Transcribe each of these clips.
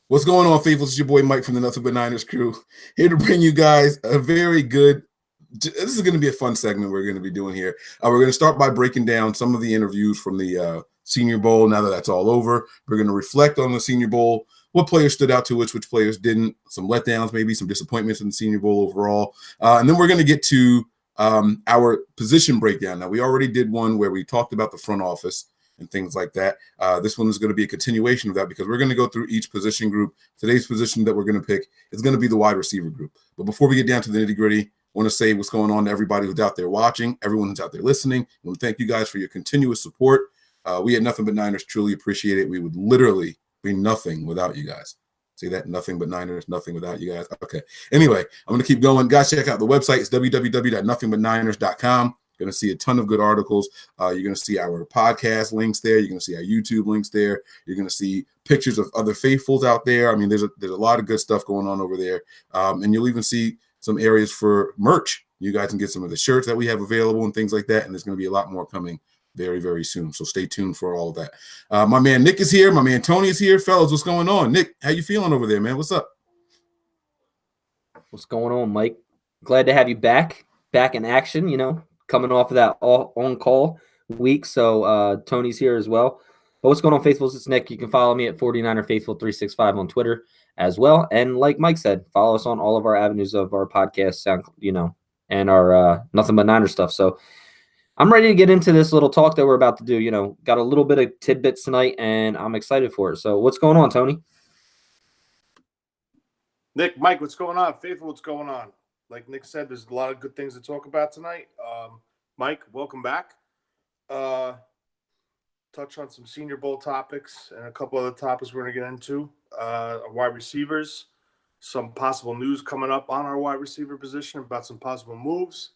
What's going on, faithfuls? It's your boy Mike from the Nothing But Niners crew, here to bring you guys a very good – this is going to be a fun segment we're going to be doing here. We're going to start by breaking down some of the interviews from the Senior Bowl. Now that that's all over, we're going to reflect on the Senior Bowl, what players stood out to us, which players didn't, some letdowns, maybe some disappointments in the Senior Bowl overall. And then we're going to get to our position breakdown. Now, we already did one where we talked about the front office and things like that. This one is going to be a continuation of that because we're going to go through each position group. Today's position that we're going to pick is going to be the wide receiver group. But before we get down to the nitty-gritty, I want to say what's going on to everybody who's out there watching, everyone who's out there listening. I want to thank you guys for your continuous support. We at Nothing But Niners truly appreciate it. We would literally be nothing without you guys. See that? Nothing but Niners, nothing without you guys. Okay. Anyway, I'm going to keep going. Guys, check out the website. It's www.nothingbutniners.com. You're going to see a ton of good articles. You're going to see our podcast links there. You're going to see our YouTube links there. You're going to see pictures of other faithfuls out there. I mean, there's a lot of good stuff going on over there. And you'll even see some areas for merch. You guys can get some of the shirts that we have available and things like that. And there's going to be a lot more coming very, very soon. So stay tuned for all of that. My man Nick is here. My man Tony is here. Fellas, what's going on? Nick, how you feeling over there, man? What's up? What's going on, Mike? Glad to have you back in action, coming off of that on-call week. So Tony's here as well. But what's going on, Faithfuls? It's Nick. You can follow me at 49erFaithful365 on Twitter as well. And like Mike said, follow us on all of our avenues of our podcast, and our Nothing But Niner stuff. So I'm ready to get into this little talk that we're about to do. Got a little bit of tidbits tonight, and I'm excited for it. So what's going on, Tony? Nick, Mike, what's going on? Faithful, what's going on? Like Nick said, there's a lot of good things to talk about tonight. Mike, welcome back. Touch on some Senior Bowl topics and a couple other topics we're going to get into. Wide receivers, some possible news coming up on our wide receiver position about some possible moves.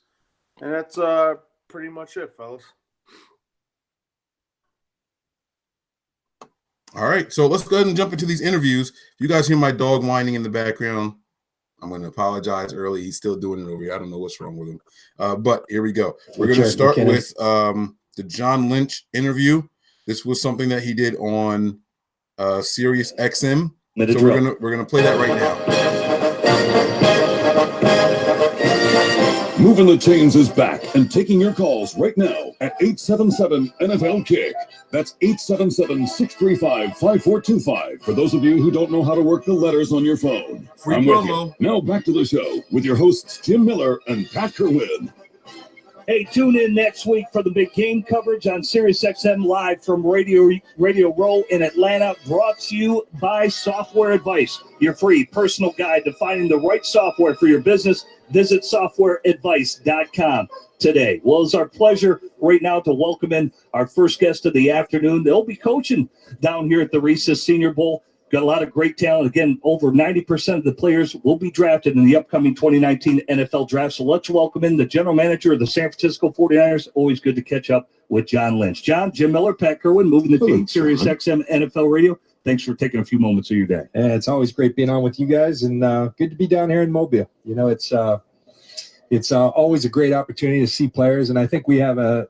And that's pretty much it, fellas. All right, so let's go ahead and jump into these interviews. If you guys hear my dog whining in the background, I'm going to apologize early. He's still doing it over here. I don't know what's wrong with him. But here we go. We're going to start with the John Lynch interview. This was something that he did on Sirius XM. So we're gonna play that right now. Moving the Chains is back and taking your calls right now at 877-NFL-KICK. That's 877-635-5425 for those of you who don't know how to work the letters on your phone. Free I'm promo. with you. Now back to the show with your hosts Jim Miller and Pat Kerwin. Hey, tune in next week for the big game coverage on SiriusXM live from Radio Row in Atlanta, brought to you by Software Advice, your free personal guide to finding the right software for your business. Visit softwareadvice.com today. Well, it's our pleasure right now to welcome in our first guest of the afternoon. They'll be coaching down here at the Reese's Senior Bowl. Got a lot of great talent. Again, over 90% of the players will be drafted in the upcoming 2019 NFL Draft. So let's welcome in the general manager of the San Francisco 49ers. Always good to catch up with John Lynch. John, Jim Miller, Pat Kerwin, moving the team, Sirius XM NFL Radio. Thanks for taking a few moments of your day. It's always great being on with you guys, and good to be down here in Mobile. It's always a great opportunity to see players, and I think we have a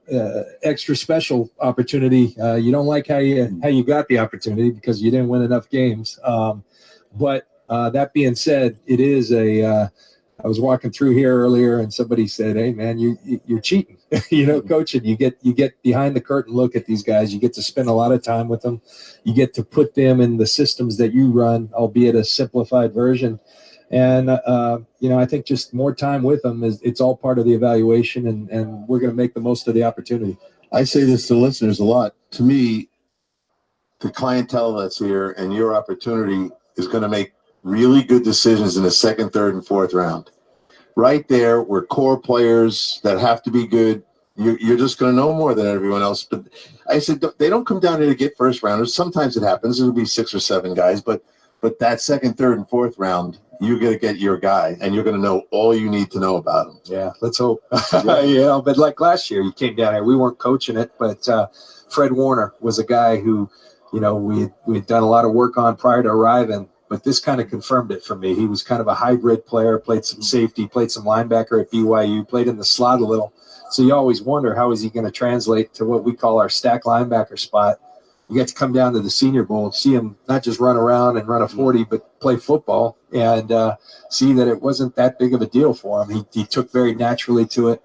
extra special opportunity. You don't like how you got the opportunity because you didn't win enough games. But that being said, it is I was walking through here earlier, and somebody said, "Hey, man, you're cheating." Coaching. You get behind the curtain look at these guys. You get to spend a lot of time with them. You get to put them in the systems that you run, albeit a simplified version. And, I think just more time with them it's all part of the evaluation, and we're going to make the most of the opportunity. I say this to listeners a lot. To me, the clientele that's here and your opportunity is going to make really good decisions in the second, third, and fourth round. Right there, we're core players that have to be good. You're just going to know more than everyone else. But I said they don't come down here to get first rounders. Sometimes it happens. It'll be 6 or 7 guys. But that second, third, and fourth round, you're going to get your guy, and you're going to know all you need to know about him. Yeah, let's hope. But like last year, you came down here. We weren't coaching it, but Fred Warner was a guy who, we had done a lot of work on prior to arriving. But this kind of confirmed it for me. He was kind of a hybrid player, played some safety, played some linebacker at BYU, played in the slot a little. So you always wonder, how is he going to translate to what we call our stack linebacker spot? you get to come down to the Senior Bowl, see him not just run around and run a 40, but play football, and see that it wasn't that big of a deal for him. He took very naturally to it.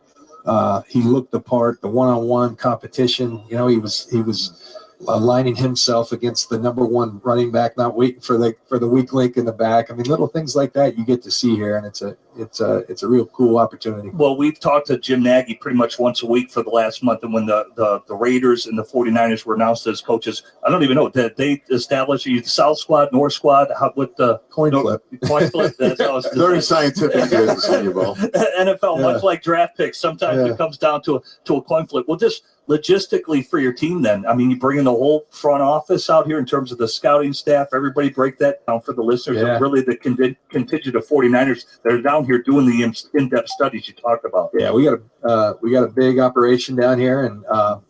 He looked the part. The one-on-one competition, he was aligning himself against the number one running back, not waiting for the weak link in the back. I mean, little things like that you get to see here, and it's a real cool opportunity. Well, we've talked to Jim Nagy pretty much once a week for the last month, and when the Raiders and the 49ers were announced as coaches, I don't even know, did they establish the South Squad, North Squad, with the Coin flip? Coin flip. That's how it's Very scientific here at the Senior Bowl. NFL, much like draft picks, sometimes it comes down to a coin flip. Well, just logistically for your team then, I mean, you bring in the whole front office out here in terms of the scouting staff. Everybody break that down for the listeners. Yeah. And really the contingent of 49ers that are down here doing the in-depth studies you talked about. Yeah, we got a big operation down here, and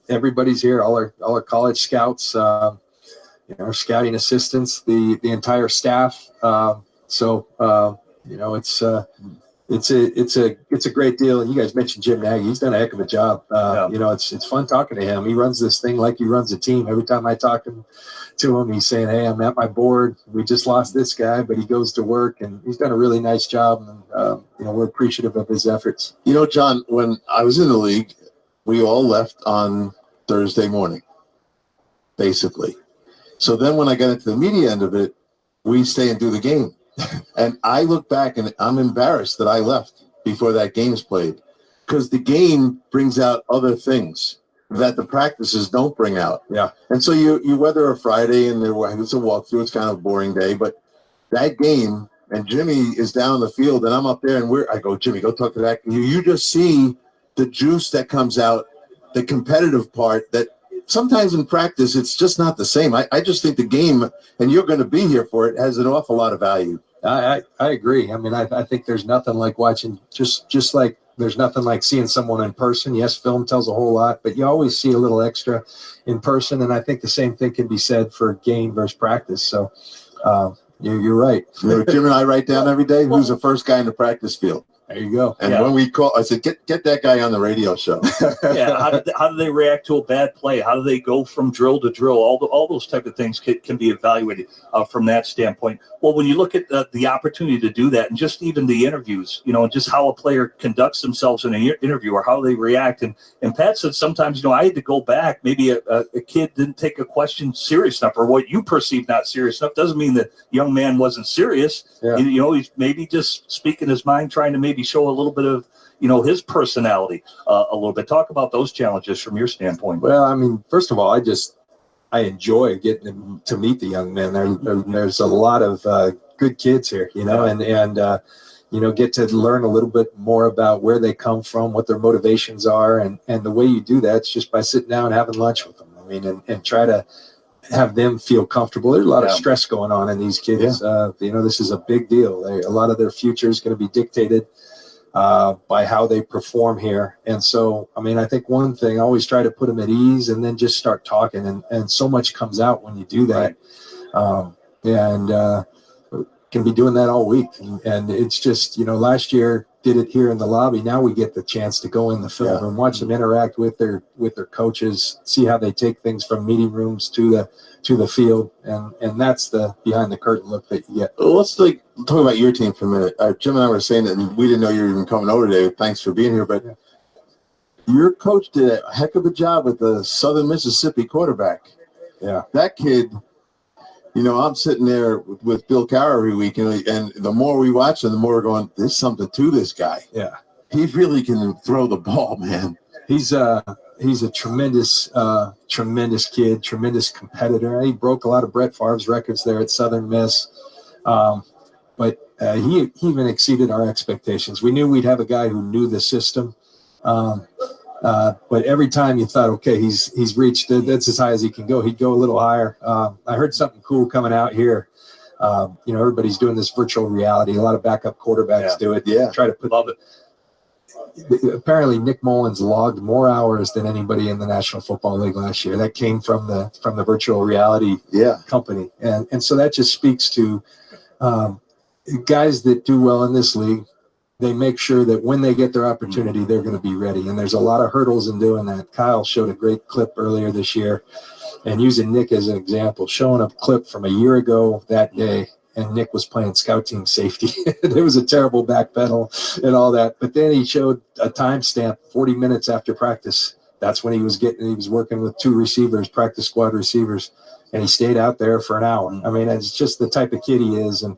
everybody's here. All our college scouts, our scouting assistants, the entire staff. It's a great deal. And you guys mentioned Jim Nagy. He's done a heck of a job. It's fun talking to him. He runs this thing like he runs a team. Every time I talk to him, he's saying, "Hey, I'm at my board. We just lost this guy, but he goes to work, and he's done a really nice job. And we're appreciative of his efforts." John, when I was in the league, we all left on Thursday morning, basically. So then when I got into the media end of it, we stay and do the game. And I look back and I'm embarrassed that I left before that game's played, because the game brings out other things that the practices don't bring out. Yeah. And so you weather a Friday and it's a walkthrough. It's kind of a boring day, but that game, and Jimmy is down the field and I'm up there and I go, "Jimmy, go talk to that." You just see the juice that comes out, the competitive part that sometimes in practice, it's just not the same. I just think the game, and you're going to be here for it, has an awful lot of value. I agree. I mean, I think there's nothing like watching, just like there's nothing like seeing someone in person. Yes, film tells a whole lot, but you always see a little extra in person. And I think the same thing can be said for game versus practice. So you're right. Jim and I write down every day who's the first guy in the practice field. There you go. And when we call, I said, get that guy on the radio show. Yeah. How do they react to a bad play? How do they go from drill to drill? All those type of things can be evaluated from that standpoint. Well, when you look at the opportunity to do that, and just even the interviews, just how a player conducts themselves in an interview or how they react. And Pat said sometimes, I had to go back. Maybe a kid didn't take a question serious enough, or what you perceive not serious enough. Doesn't mean that young man wasn't serious. Yeah. He's maybe just speaking his mind, trying to maybe show a little bit of his personality a little bit. Talk about those challenges from your standpoint. Well, I mean, first of all, I enjoy getting to meet the young men. There's a lot of good kids here, and get to learn a little bit more about where they come from, what their motivations are, and the way you do that is just by sitting down and having lunch with them. I mean, and try to have them feel comfortable. There's a lot of stress going on in these kids. Yeah. This is a big deal. A lot of their future is going to be dictated by how they perform here. And so, I mean, I think one thing, I always try to put them at ease and then just start talking. And so much comes out when you do that. Right. Can be doing that all week. And it's just, last year did it here in the lobby. Now we get the chance to go in the field and watch them interact with their coaches, see how they take things from meeting rooms to the field. And that's the behind the curtain look that you get. Well, let's talk about your team for a minute. Jim and I were saying that we didn't know you were even coming over today. Thanks for being here. But your coach did a heck of a job with the Southern Mississippi quarterback. Yeah. That kid, I'm sitting there with Bill Carr every week, and the more we watch him, the more we're going, there's something to this guy. Yeah. He really can throw the ball, man. He's a tremendous kid, tremendous competitor. He broke a lot of Brett Favre's records there at Southern Miss. But he even exceeded our expectations. We knew we'd have a guy who knew the system. But every time you thought, okay, he's reached it, that's as high as he can go, he'd go a little higher. I heard something cool coming out here. Everybody's doing this virtual reality. A lot of backup quarterbacks do it. Yeah. Try to put Love it. Apparently Nick Mullins logged more hours than anybody in the National Football League last year. That came from the virtual reality company. And so that just speaks to guys that do well in this league they make sure that when they get their opportunity, they're going to be ready. And there's a lot of hurdles in doing that. Kyle showed a great clip earlier this year, and using Nick as an example, showing a clip from a year ago that day, and Nick was playing scout team safety. There was a terrible back pedal and all that. But then he showed a timestamp 40 minutes after practice. That's when he was working with 2 receivers, practice squad receivers, and he stayed out there for an hour. I mean, it's just the type of kid he is. And,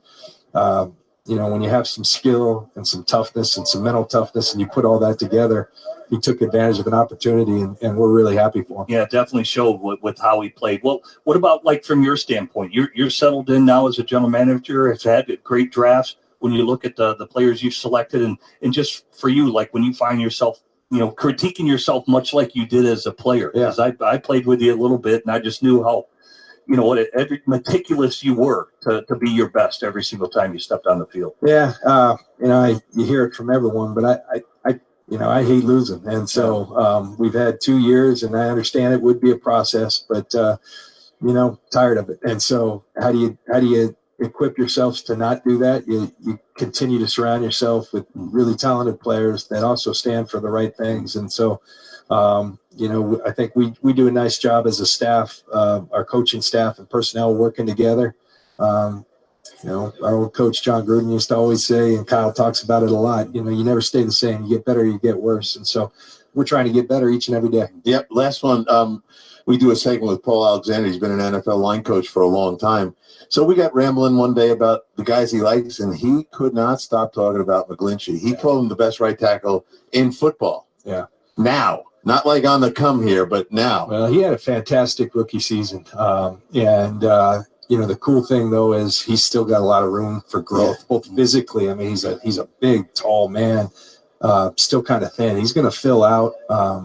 when you have some skill and some toughness and some mental toughness and you put all that together, he took advantage of an opportunity, and we're really happy for him. Yeah, it definitely showed with how he played. Well, what about, like, from your standpoint? You're settled in now as a general manager. Has had great drafts. When you look at the players you've selected, and just for you, like when you find yourself, critiquing yourself much like you did as a player. Yeah. Because I played with you a little bit, and I just knew how every meticulous you were to be your best every single time you stepped on the field. Yeah, you hear it from everyone, but I hate losing, and so we've had 2 years, and I understand it would be a process, but tired of it. And so, how do you equip yourselves to not do that? You continue to surround yourself with really talented players that also stand for the right things, and so. I think we do a nice job as a staff, our coaching staff and personnel working together. Our old coach, John Gruden, used to always say, and Kyle talks about it a lot, you never stay the same. You get better, you get worse. And so we're trying to get better each and every day. Yep. Last one. We do a segment with Paul Alexander. He's been an NFL line coach for a long time. So we got rambling one day about the guys he likes, and he could not stop talking about McGlinchey. He called him the best right tackle in football. Yeah. Now. Not like on the come here, but now. Well, he had a fantastic rookie season. The cool thing, though, is he's still got a lot of room for growth, both physically. I mean, he's a big, tall man, still kind of thin. He's going to fill out.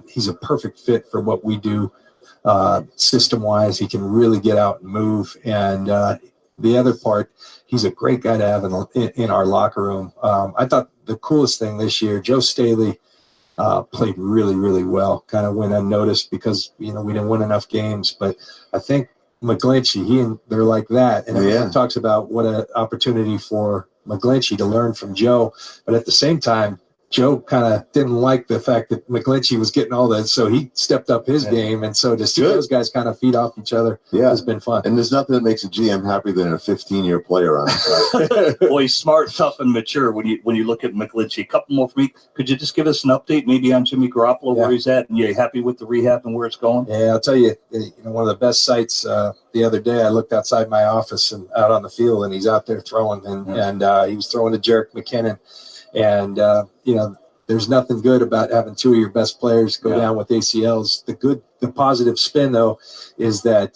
He's a perfect fit for what we do system-wise. He can really get out and move. And the other part, he's a great guy to have in our locker room. I thought the coolest thing this year, Joe Staley, played really, really well, kind of went unnoticed because, we didn't win enough games. But I think McGlinchey, they're like that. And everyone talks about what an opportunity for McGlinchey to learn from Joe. But at the same time, Joe kind of didn't like the fact that McGlinchey was getting all that. So he stepped up his game. And so to see those guys kind of feed off each other has been fun. And there's nothing that makes a GM happy than a 15-year player on it. Boy, he's smart, tough, and mature when you look at McGlinchey. A couple more for me. Could you just give us an update maybe on Jimmy Garoppolo, where he's at? And you happy with the rehab and where it's going? Yeah, I'll tell you, one of the best sights the other day, I looked outside my office and out on the field, and he's out there throwing. And he was throwing to Jerick McKinnon. And, there's nothing good about having 2 of your best players go down with ACLs. The positive spin, though, is that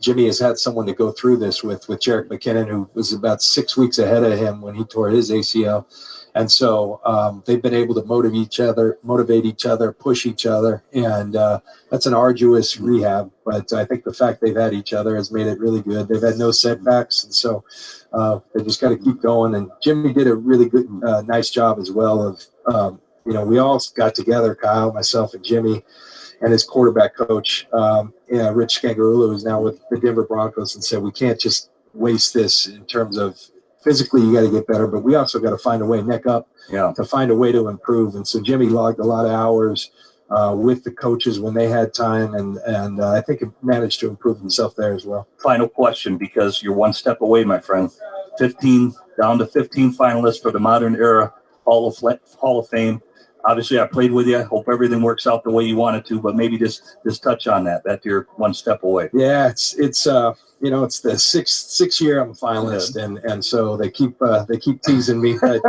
Jimmy has had someone to go through this with Jerick McKinnon, who was about 6 weeks ahead of him when he tore his ACL. And so they've been able to motivate each other, push each other. And that's an arduous rehab. But I think the fact they've had each other has made it really good. They've had no setbacks. And so they just got to keep going. And Jimmy did a really good, nice job as well of, we all got together, Kyle, myself, and Jimmy, and his quarterback coach, Rich Scangarullo, who's now with the Denver Broncos, and said, we can't just waste this in terms of physically you got to get better, but we also got to find a way, neck up, to find a way to improve. And so Jimmy logged a lot of hours with the coaches when they had time, and I think he managed to improve himself there as well. Final question, because you're one step away, my friend. 15 finalists for the Modern Era Hall of Fame. Obviously, I played with you. I hope everything works out the way you want it to, but maybe just touch on that you're one step away. Yeah, it's the sixth year I'm a finalist, and so they keep teasing me. But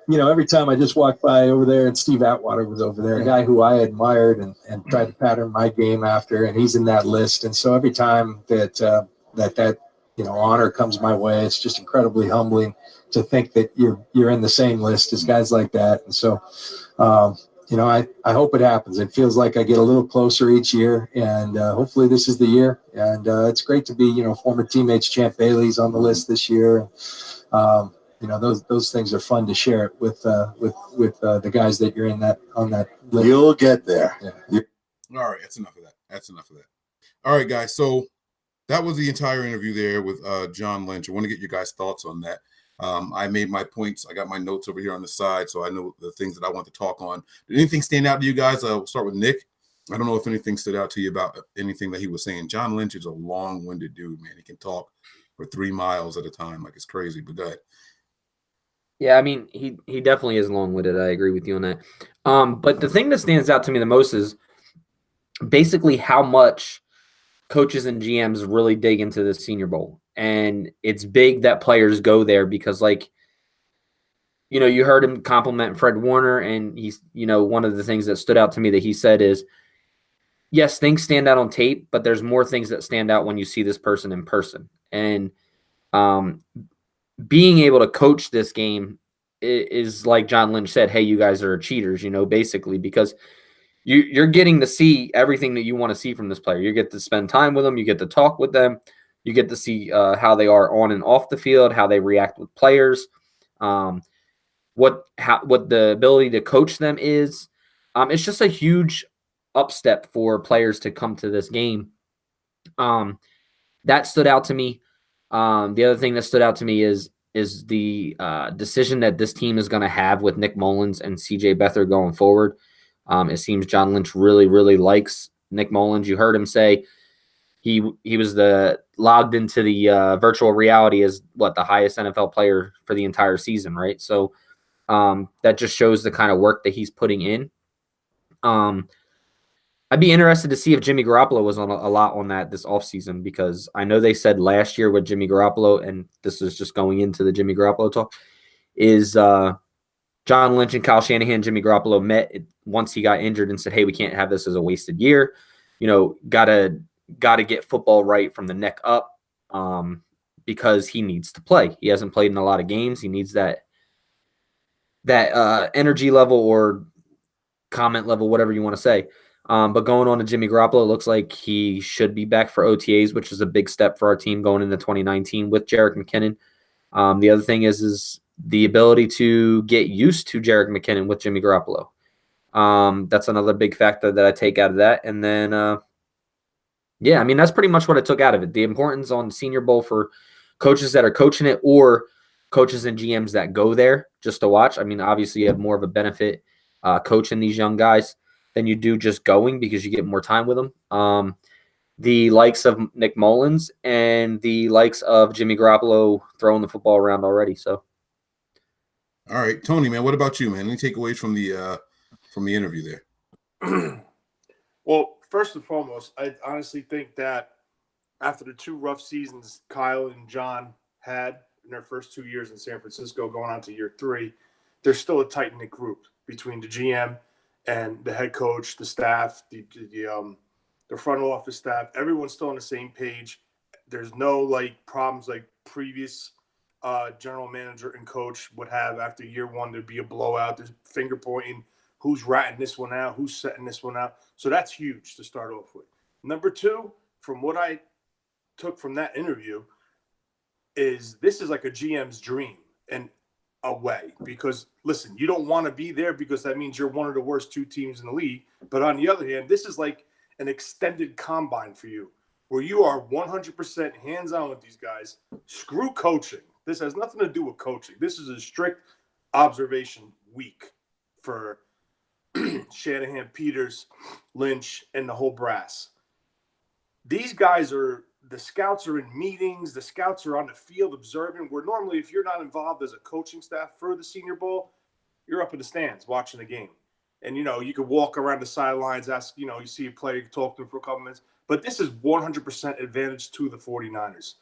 every time I just walk by over there, and Steve Atwater was over there, a guy who I admired and tried to pattern my game after, and he's in that list. And so every time that honor comes my way, it's just incredibly humbling to think that you're in the same list as guys like that. And so, I hope it happens. It feels like I get a little closer each year, and hopefully this is the year. And it's great to be, former teammates Champ Bailey's on the list this year. Those things are fun to share with the guys that you're on that list. You'll get there. Yeah. All right, that's enough of that. All right, guys. So that was the entire interview there with John Lynch. I want to get your guys' thoughts on that. I made my points. I got my notes over here on the side, so I know the things that I want to talk on. Did anything stand out to you guys? We'll start with Nick. I don't know if anything stood out to you about anything that he was saying. John Lynch is a long-winded dude, man. He can talk for 3 miles at a time. Like, it's crazy, but go ahead. Yeah, I mean, he definitely is long-winded. I agree with you on that. But the thing that stands out to me the most is basically how much coaches and GMs really dig into the Senior Bowl. And it's big that players go there because, like, you heard him compliment Fred Warner, and he's, one of the things that stood out to me that he said is, yes, things stand out on tape, but there's more things that stand out when you see this person in person. And being able to coach this game is like John Lynch said, hey, you guys are cheaters, basically, because you're getting to see everything that you want to see from this player. You get to spend time with them. You get to talk with them. You get to see how they are on and off the field, how they react with players, what the ability to coach them is. It's just a huge upstep for players to come to this game. That stood out to me. The other thing that stood out to me is the decision that this team is going to have with Nick Mullins and CJ Beathard going forward. It seems John Lynch really, really likes Nick Mullins. You heard him say he was logged into the virtual reality as the highest NFL player for the entire season, right? So that just shows the kind of work that he's putting in. I'd be interested to see if Jimmy Garoppolo was on a lot on that this offseason, because I know they said last year with Jimmy Garoppolo, and this is just going into the Jimmy Garoppolo talk, is John Lynch and Kyle Shanahan, Jimmy Garoppolo met once he got injured and said, hey, we can't have this as a wasted year. Gotta get football right from the neck up, because he needs to play. He hasn't played in a lot of games. He needs that energy level or comment level, whatever you want to say. But going on to Jimmy Garoppolo, it looks like he should be back for OTAs, which is a big step for our team going into 2019 with Jerick McKinnon. The other thing is the ability to get used to Jerick McKinnon with Jimmy Garoppolo. That's another big factor that I take out of that. And then, that's pretty much what I took out of it. The importance on Senior Bowl for coaches that are coaching it or coaches and GMs that go there just to watch. I mean, obviously you have more of a benefit coaching these young guys than you do just going, because you get more time with them. The likes of Nick Mullins and the likes of Jimmy Garoppolo throwing the football around already. So, all right, Tony, man, what about you, man? Any takeaways from the interview there? Well, first and foremost, I honestly think that after the 2 rough seasons Kyle and John had in their first 2 years in San Francisco, going on to year 3, there's still a tight-knit group between the GM and the head coach, the staff, the front office staff. Everyone's still on the same page. There's no problems like previous general manager and coach would have after year 1. There'd be a blowout. There's finger pointing. Who's ratting this one out? Who's setting this one out? So that's huge to start off with. Number 2, from what I took from that interview, is this is like a GM's dream and a way, because listen, you don't want to be there because that means you're one of the worst 2 teams in the league. But on the other hand, this is like an extended combine for you, where you are 100% hands-on with these guys. Screw coaching. This has nothing to do with coaching. This is a strict observation week for Shanahan, Peters, Lynch, and the whole brass. These guys the scouts are in meetings. The scouts are on the field observing, where normally if you're not involved as a coaching staff for the Senior Bowl, you're up in the stands watching the game. And, you could walk around the sidelines, ask, you see a player, you talk to them for a couple minutes. But this is 100% advantage to the 49ers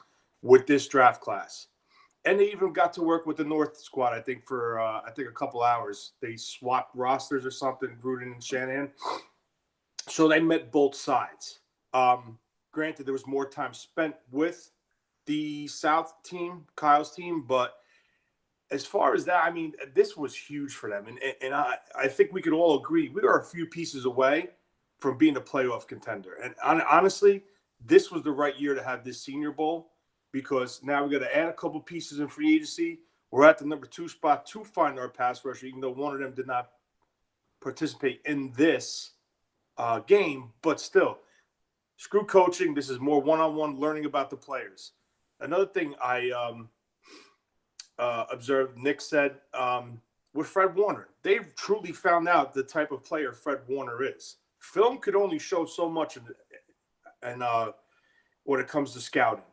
with this draft class. And they even got to work with the North squad, I think, for, a couple hours. They swapped rosters or something, Gruden and Shanahan. So they met both sides. Granted, there was more time spent with the South team, Kyle's team, but as far as that, I mean, this was huge for them. And I think we could all agree we are a few pieces away from being a playoff contender. And honestly, this was the right year to have this Senior Bowl, because now we got to add a couple pieces in free agency. We're at the number 2 spot to find our pass rusher, even though one of them did not participate in this game. But still, screw coaching. This is more one-on-one learning about the players. Another thing I observed, Nick said, with Fred Warner, they've truly found out the type of player Fred Warner is. Film could only show so much when it comes to scouting.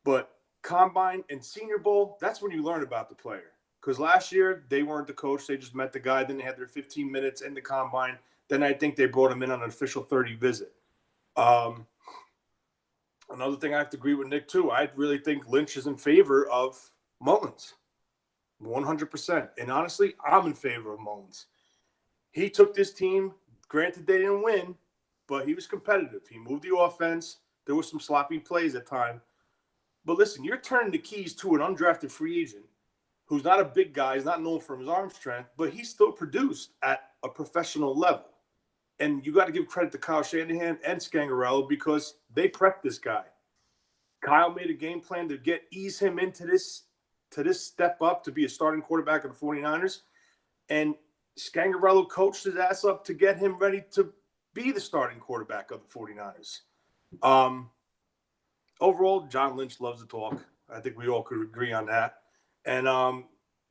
But Combine and Senior Bowl, that's when you learn about the player. Because last year, they weren't the coach. They just met the guy. Then they had their 15 minutes in the Combine. Then I think they brought him in on an official 30 visit. Another thing I have to agree with Nick, too. I really think Lynch is in favor of Mullins, 100%. And honestly, I'm in favor of Mullins. He took this team. Granted, they didn't win, but he was competitive. He moved the offense. There were some sloppy plays at times. But listen, you're turning the keys to an undrafted free agent who's not a big guy. He's not known for his arm strength, but he still produced at a professional level. And you got to give credit to Kyle Shanahan and Scangarello because they prepped this guy. Kyle made a game plan to ease him into this step up to be a starting quarterback of the 49ers. And Scangarello coached his ass up to get him ready to be the starting quarterback of the 49ers. Overall, John Lynch loves to talk. I think we all could agree on that. And,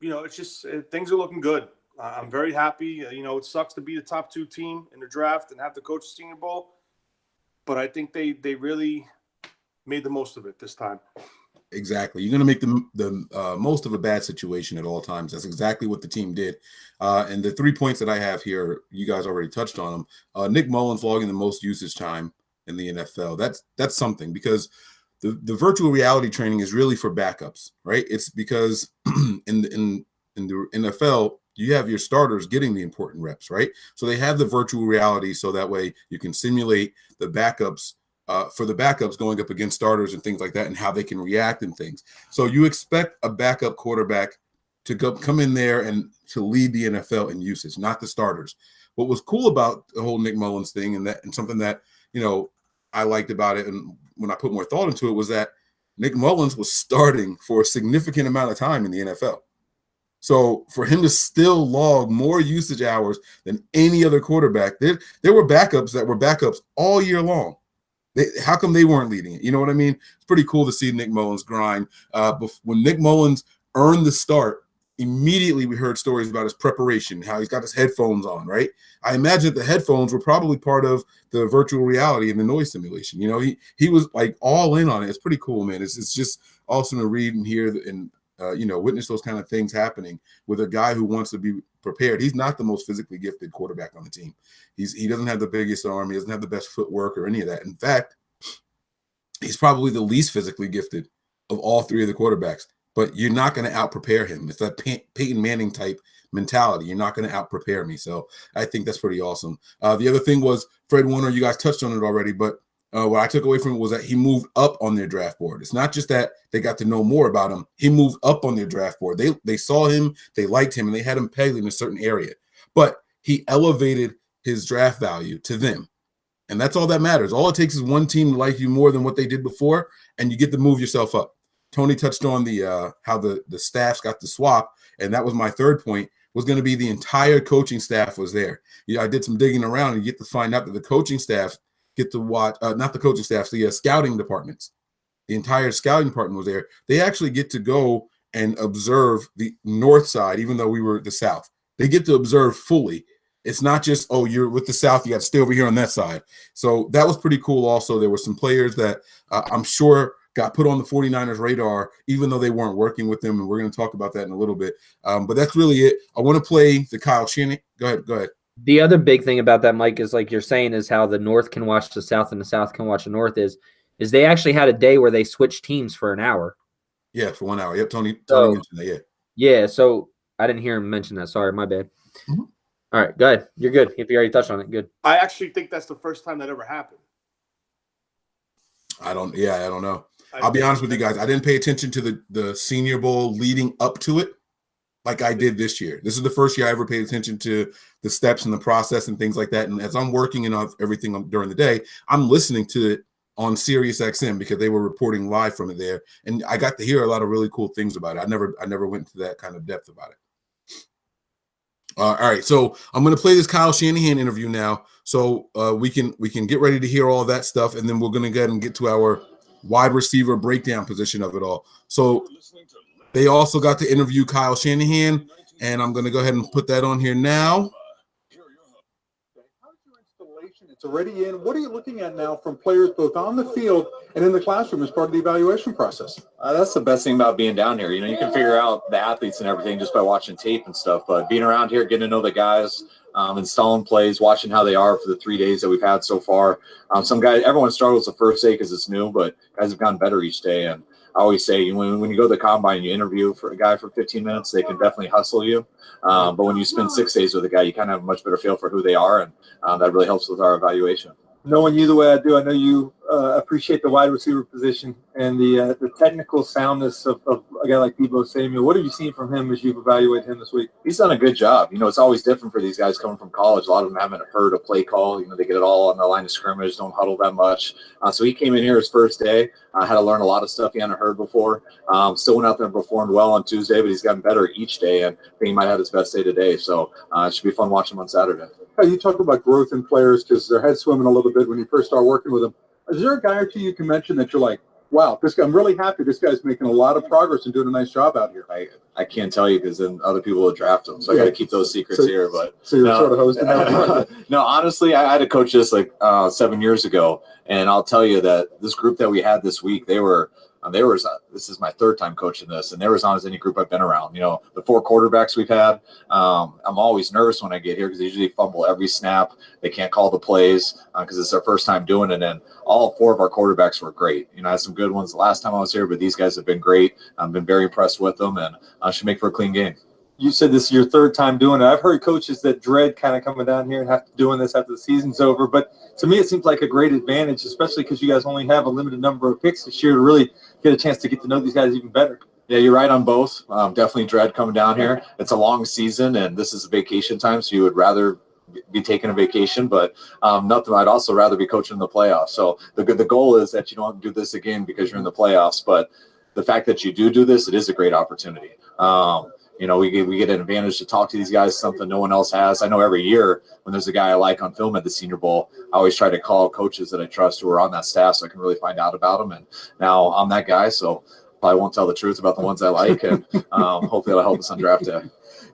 it's just things are looking good. I'm very happy. It sucks to be the top 2 team in the draft and have to coach the Senior Bowl. But I think they really made the most of it this time. Exactly. You're going to make the most of a bad situation at all times. That's exactly what the team did. And the 3 points that I have here, you guys already touched on them. Nick Mullins logging the most usage time in the NFL. That's something because the virtual reality training is really for backups, right? It's because in the NFL, you have your starters getting the important reps, right? So they have the virtual reality so that way you can simulate the backups for the backups going up against starters and things like that and how they can react and things. So you expect a backup quarterback to come in there and to lead the NFL in usage, not the starters. What was cool about the whole Nick Mullins thing and something that, I liked about it and when I put more thought into it was that Nick Mullins was starting for a significant amount of time in the NFL. So for him to still log more usage hours than any other quarterback, there were backups that were backups all year long. How come they weren't leading it? You know what I mean? It's pretty cool to see Nick Mullins grind. When Nick Mullins earned the start, immediately we heard stories about his preparation, how he's got his headphones on, right? I imagine the headphones were probably part of the virtual reality and the noise simulation. He was like all in on it. It's pretty cool, man. It's just awesome to read and hear and witness those kind of things happening with a guy who wants to be prepared. He's not the most physically gifted quarterback on the team. He doesn't have the biggest arm. He doesn't have the best footwork or any of that. In fact, he's probably the least physically gifted of all 3 of the quarterbacks. But you're not going to out-prepare him. It's that Peyton Manning type mentality. You're not going to out-prepare me. So I think that's pretty awesome. The other thing was Fred Warner. You guys touched on it already, but what I took away from it was that he moved up on their draft board. It's not just that they got to know more about him. He moved up on their draft board. They saw him, they liked him, and they had him pegged in a certain area. But he elevated his draft value to them. And that's all that matters. All it takes is one team to like you more than what they did before, and you get to move yourself up. Tony touched on the how the staffs got the swap, and that was my third point, was going to be the entire coaching staff was there. I did some digging around, and you get to find out that the coaching staff get to watch, not the coaching staffs, the scouting departments. The entire scouting department was there. They actually get to go and observe the north side, even though we were the south. They get to observe fully. It's not just, oh, you're with the south, you got to stay over here on that side. So that was pretty cool also. There were some players that I'm sure got put on the 49ers radar, even though they weren't working with them, and we're going to talk about that in a little bit. But that's really it. I want to play the Kyle Shanahan. Go ahead. The other big thing about that, Mike, is like you're saying, is how the North can watch the South and the South can watch the North is they actually had a day where they switched teams for an hour. Yeah, for 1 hour. Yep, Tony mentioned that, yeah. Yeah, so I didn't hear him mention that. Sorry, my bad. Mm-hmm. All right, go ahead. You're good. If you already touched on it, good. I actually think that's the first time that ever happened. I don't know. I'll be honest with you guys. I didn't pay attention to the Senior Bowl leading up to it like I did this year. This is the first year I ever paid attention to the steps and the process and things like that. And as I'm working and everything during the day, I'm listening to it on Sirius XM because they were reporting live from it there. And I got to hear a lot of really cool things about it. I never went into that kind of depth about it. All right, so I'm going to play this Kyle Shanahan interview now, so we can get ready to hear all that stuff, and then we're going to go ahead and get to our wide receiver breakdown position of it all. So they also got to interview Kyle Shanahan, and I'm going to go ahead and put that on here now. It's already in. What are you looking at now from players both on the field and in the classroom as part of the evaluation process? That's the best thing about being down here. You know, you can figure out the athletes and everything just by watching tape and stuff, but being around here, getting to know the guys, installing plays, watching how they are for the 3 days that we've had so far. Some guys, everyone struggles the first day because it's new, but guys have gotten better each day. And I always say when you go to the combine and you interview for a guy for 15 minutes, they can definitely hustle you. But when you spend 6 days with a guy, you kind of have a much better feel for who they are, and that really helps with our evaluation. Knowing you the way I do, I know you appreciate the wide receiver position and the technical soundness of a guy like Deebo Samuel. What have you seen from him as you've evaluated him this week? He's done a good job. You know, it's always different for these guys coming from college. A lot of them haven't heard a play call. You know, they get it all on the line of scrimmage, don't huddle that much. So he came in here his first day, had to learn a lot of stuff he hadn't heard before. Still went out there and performed well on Tuesday, but he's gotten better each day, and I think he might have his best day today. So it should be fun watching him on Saturday. You talk about growth in players because their head's swimming a little bit when you first start working with them. Is there a guy or two you can mention that you're like, wow, this guy, I'm really happy this guy's making a lot of progress and doing a nice job out here? I can't tell you because then other people will draft him, so I got to keep those secrets here. But so you're sort of hosting that. No, honestly, I had a coach this like 7 years ago, and I'll tell you that this group that we had this week, this is my third time coaching this, and they were as on as any group I've been around. You know, the 4 quarterbacks we've had, I'm always nervous when I get here because they usually fumble every snap. They can't call the plays because it's their first time doing it. And all 4 of our quarterbacks were great. You know, I had some good ones the last time I was here, but these guys have been great. I've been very impressed with them, and should make for a clean game. You said this is your third time doing it. I've heard coaches that dread kind of coming down here and have to doing this after the season's over. But to me, it seems like a great advantage, especially because you guys only have a limited number of picks this year to really get a chance to get to know these guys even better. Yeah, you're right on both. Definitely dread coming down here. It's a long season, and this is a vacation time, so you would rather be taking a vacation, but nothing. I'd also rather be coaching in the playoffs. So the goal is that you don't do this again because you're in the playoffs. But the fact that you do this, it is a great opportunity. You know, we get an advantage to talk to these guys, something no one else has. I know every year when there's a guy I like on film at the Senior Bowl, I always try to call coaches that I trust who are on that staff so I can really find out about them. And now I'm that guy, so probably won't tell the truth about the ones I like, and hopefully that'll help us on draft day.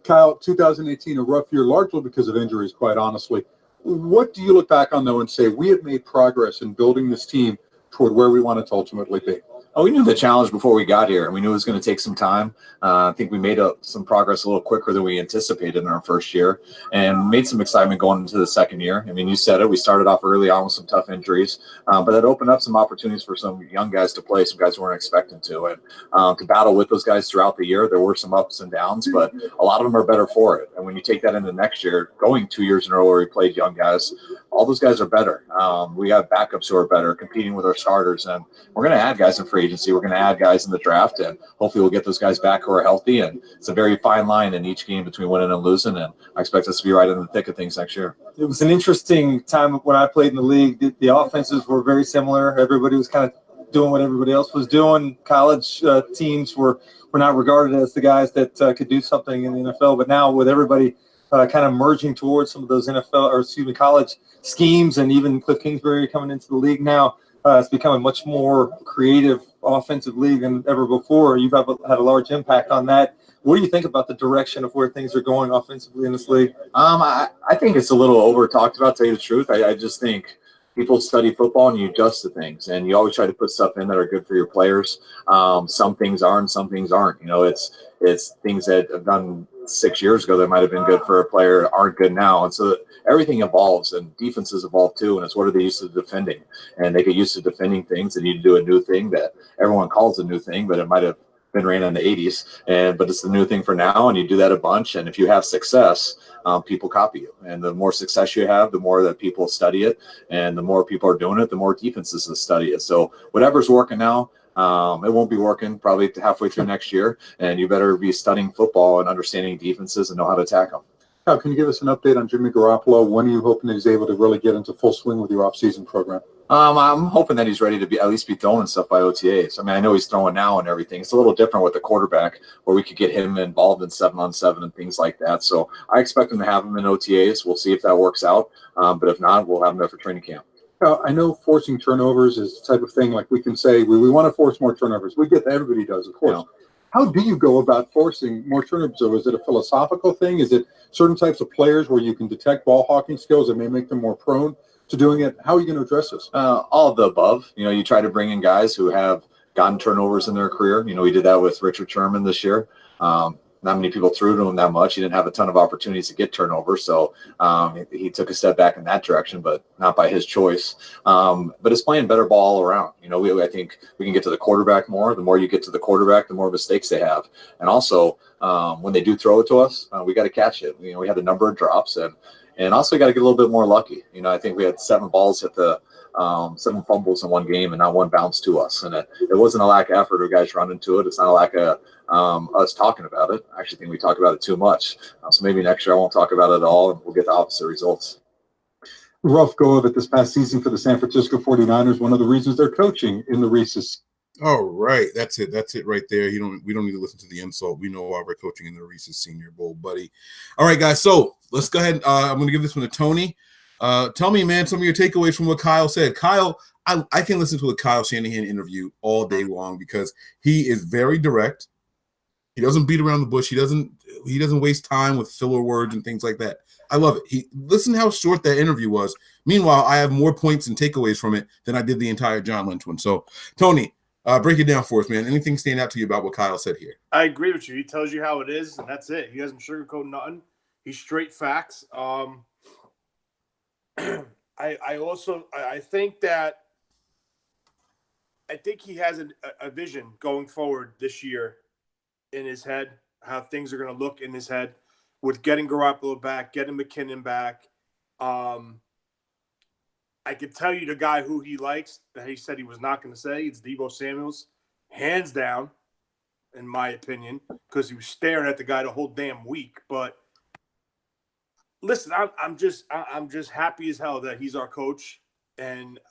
Kyle, 2018, a rough year, largely because of injuries, quite honestly. What do you look back on, though, and say, we have made progress in building this team toward where we want it to ultimately be? Oh, we knew the challenge before we got here, and we knew it was going to take some time. I think we made some progress a little quicker than we anticipated in our first year, and made some excitement going into the second year. I mean, you said it. We started off early on with some tough injuries, but that opened up some opportunities for some young guys to play, some guys who weren't expecting to, and to battle with those guys throughout the year. There were some ups and downs, but a lot of them are better for it. And when you take that into next year, going 2 years in a row where we played young guys, all those guys are better. We have backups who are better, competing with our starters, and we're going to add guys in free agency. We're going to add guys in the draft, and hopefully we'll get those guys back who are healthy. And it's a very fine line in each game between winning and losing, and I expect us to be right in the thick of things next year. It was an interesting time when I played in the league. The offenses were very similar. Everybody was kind of doing what everybody else was doing. College teams were not regarded as the guys that could do something in the NFL, but now with everybody kind of merging towards some of those college schemes, and even Cliff Kingsbury coming into the league now, it's become a much more creative offensive league than ever before. You've had a large impact on that. What do you think about the direction of where things are going offensively in this league? I think it's a little over talked about, to tell you the truth. I just think people study football and you adjust to things, and you always try to put stuff in that are good for your players. Some things are and some things aren't. You know, it's things that have done 6 years ago that might have been good for a player aren't good now. And so everything evolves, and defenses evolve too. And it's what are they used to defending? And they get used to defending things, and you do a new thing that everyone calls a new thing, but it might have been ran in the 80s. But it's the new thing for now, and you do that a bunch. And if you have success, people copy you. And the more success you have, the more that people study it. And the more people are doing it, the more defenses study it. So whatever's working now, it won't be working probably halfway through next year, and you better be studying football and understanding defenses and know how to attack them. Now, can you give us an update on Jimmy Garoppolo? When are you hoping that he's able to really get into full swing with your off-season program? I'm hoping that he's ready to at least be throwing stuff by OTAs. I mean, I know he's throwing now and everything. It's a little different with the quarterback, where we could get him involved in 7-on-7 and things like that. So I expect him to have him in OTAs. We'll see if that works out. But if not, we'll have him there for training camp. I know forcing turnovers is the type of thing like we can say we want to force more turnovers. We get that. Everybody does, of course. How do you go about forcing more turnovers? So is it a philosophical thing? Is it certain types of players where you can detect ball hawking skills that may make them more prone to doing it? How are you going to address this? All of the above. You try to bring in guys who have gotten turnovers in their career. We did that with Richard Sherman this year. Not many people threw to him that much. He didn't have a ton of opportunities to get turnovers, so he took a step back in that direction, but not by his choice. But it's playing better ball all around. I think we can get to the quarterback more. The more you get to the quarterback, the more mistakes they have. And also, when they do throw it to us, we got to catch it. We had a number of drops, and also got to get a little bit more lucky. I think we had 7 balls at the 7 fumbles in one game and not one bounce to us. And it wasn't a lack of effort or guys running to it. It's not a lack of us talking about it. I actually think we talk about it too much. So maybe next year I won't talk about it at all and we'll get the opposite results. Rough go of it this past season for the San Francisco 49ers. One of the reasons they're coaching in the Reese's. All right. That's it right there. We don't need to listen to the insult. We know why we're coaching in the Reese's Senior Bowl, buddy. All right, guys. So let's go ahead. I'm going to give this one to Tony. Tell me, man, some of your takeaways from what Kyle said. Kyle, I can listen to a Kyle Shanahan interview all day long because he is very direct. He doesn't beat around the bush. He doesn't waste time with filler words and things like that. I love it. Listen how short that interview was. Meanwhile, I have more points and takeaways from it than I did the entire John Lynch one. So, Tony, break it down for us, man. Anything stand out to you about what Kyle said here? I agree with you. He tells you how it is, and that's it. He doesn't sugarcoat nothing. He's straight facts. I think he has a vision going forward this year in his head, how things are going to look in his head with getting Garoppolo back, getting McKinnon back. I could tell you the guy who he likes that he said he was not going to say. It's Deebo Samuels, hands down, in my opinion, because he was staring at the guy the whole damn week. But listen, I'm just happy as hell that he's our coach, and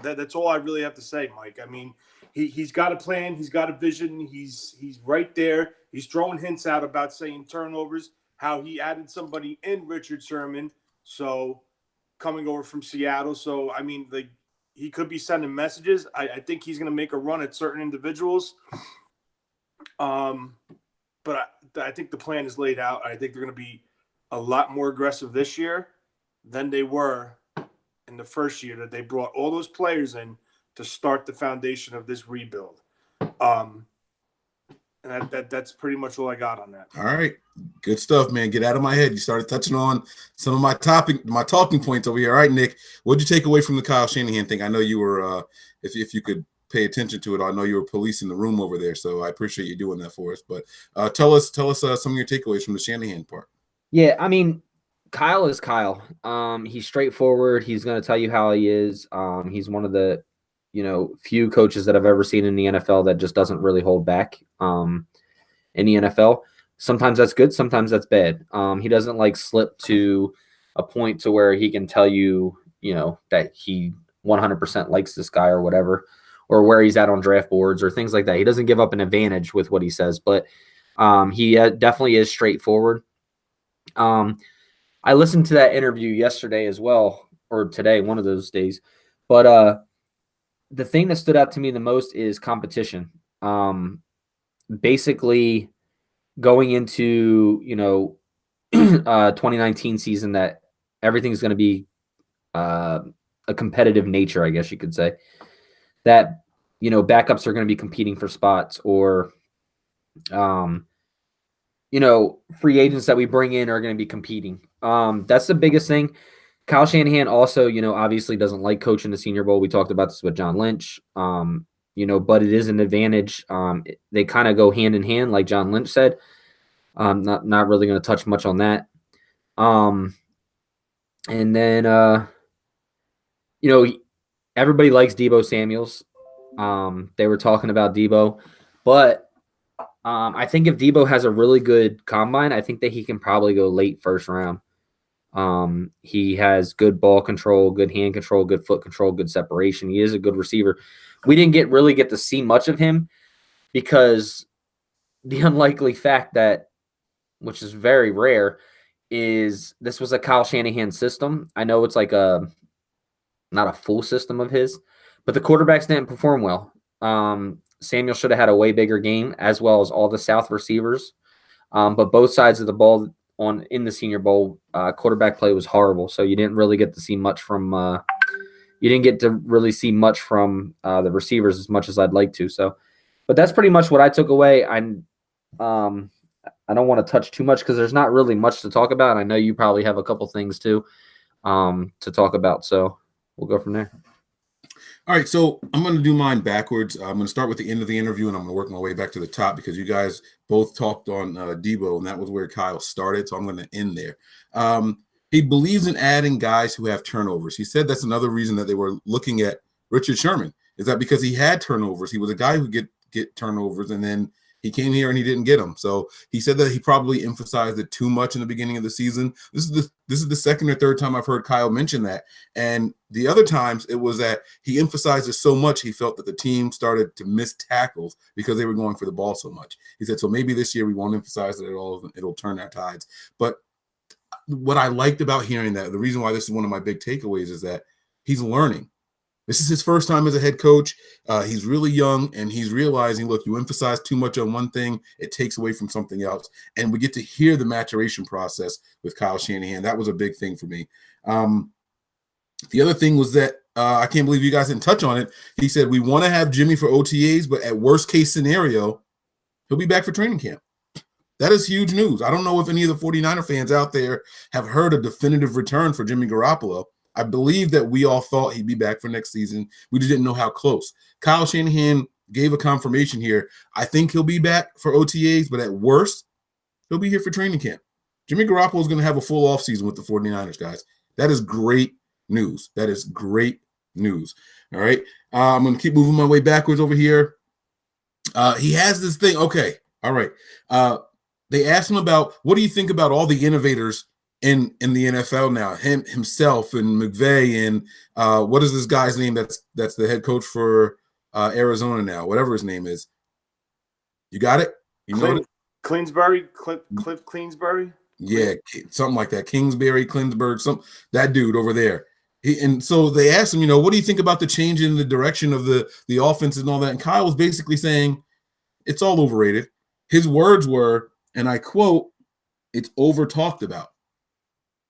that's all I really have to say, Mike. I mean, he's got a plan, he's got a vision, he's right there. He's throwing hints out about saying turnovers, how he added somebody in Richard Sherman, so coming over from Seattle. So I mean, he could be sending messages. I think he's going to make a run at certain individuals. But I think the plan is laid out. I think they're going to be a lot more aggressive this year than they were in the first year that they brought all those players in to start the foundation of this rebuild. And that's pretty much all I got on that. All right. Good stuff, man. Get out of my head. You started touching on some of my talking points over here. All right, Nick, what'd you take away from the Kyle Shanahan thing? I know you were, if you could pay attention to it, I know you were policing the room over there, so I appreciate you doing that for us. But tell us some of your takeaways from the Shanahan part. Yeah, I mean, Kyle is Kyle. He's straightforward. He's going to tell you how he is. He's one of the few coaches that I've ever seen in the NFL that just doesn't really hold back in the NFL. Sometimes that's good, sometimes that's bad. He doesn't slip to a point to where he can tell you, that he 100% likes this guy or whatever, or where he's at on draft boards or things like that. He doesn't give up an advantage with what he says, but he definitely is straightforward. I listened to that interview yesterday as well, or today, one of those days. But the thing that stood out to me the most is competition. Basically going into, 2019 season, that everything's going to be a competitive nature, I guess you could say. That, backups are going to be competing for spots, or, free agents that we bring in are going to be competing. That's the biggest thing. Kyle Shanahan also, obviously doesn't like coaching the Senior Bowl. We talked about this with John Lynch, but it is an advantage. They kind of go hand in hand, like John Lynch said. Not really going to touch much on that. And then, everybody likes Deebo Samuels. They were talking about Deebo, but I think if Deebo has a really good combine, I think that he can probably go late first round. He has good ball control, good hand control, good foot control, good separation. He is a good receiver. We didn't really get to see much of him because the unlikely fact that, which is very rare, is this was a Kyle Shanahan system. I know it's like not a full system of his, but the quarterbacks didn't perform well. Samuel should have had a way bigger game, as well as all the South receivers. But both sides of the ball in the Senior Bowl, quarterback play was horrible. So you didn't really get to see much from the receivers as much as I'd like to. So, but that's pretty much what I took away. I don't want to touch too much because there's not really much to talk about. I know you probably have a couple things too to talk about. So we'll go from there. All right, so I'm going to do mine backwards. I'm going to start with the end of the interview, and I'm going to work my way back to the top because you guys both talked on Debo, and that was where Kyle started, so I'm going to end there. He believes in adding guys who have turnovers. He said that's another reason that they were looking at Richard Sherman, is that because he had turnovers. He was a guy who get turnovers, and then he came here and he didn't get them. So he said that he probably emphasized it too much in the beginning of the season. This is the second or third time I've heard Kyle mention that. And the other times it was that he emphasized it so much he felt that the team started to miss tackles because they were going for the ball so much. He said, so maybe this year we won't emphasize it at all. It'll turn our tides. But what I liked about hearing that, the reason why this is one of my big takeaways is that he's learning. This is his first time as a head coach. He's really young, and he's realizing, look, you emphasize too much on one thing, it takes away from something else. And we get to hear the maturation process with Kyle Shanahan. That was a big thing for me. The other thing was that I can't believe you guys didn't touch on it. He said, we want to have Jimmy for OTAs, but at worst case scenario, he'll be back for training camp. That is huge news. I don't know if any of the 49er fans out there have heard a definitive return for Jimmy Garoppolo. I believe that we all thought he'd be back for next season. We just didn't know how close. Kyle Shanahan gave a confirmation here. I think he'll be back for OTAs, but at worst, he'll be here for training camp. Jimmy Garoppolo is going to have a full offseason with the 49ers, guys. That is great news. That is great news. All right. I'm going to keep moving my way backwards over here. He has this thing. Okay. All right. They asked him about, what do you think about all the innovators in the NFL now, himself and McVay and what is this guy's name that's the head coach for Arizona now, whatever his name is. You got it? You know it? Cliff Queensberry? Yeah, something like that. Kingsbury, Clinsburg, that dude over there. And so they asked him, what do you think about the change in the direction of the offense and all that? And Kyle was basically saying it's all overrated. His words were, and I quote, it's over talked about.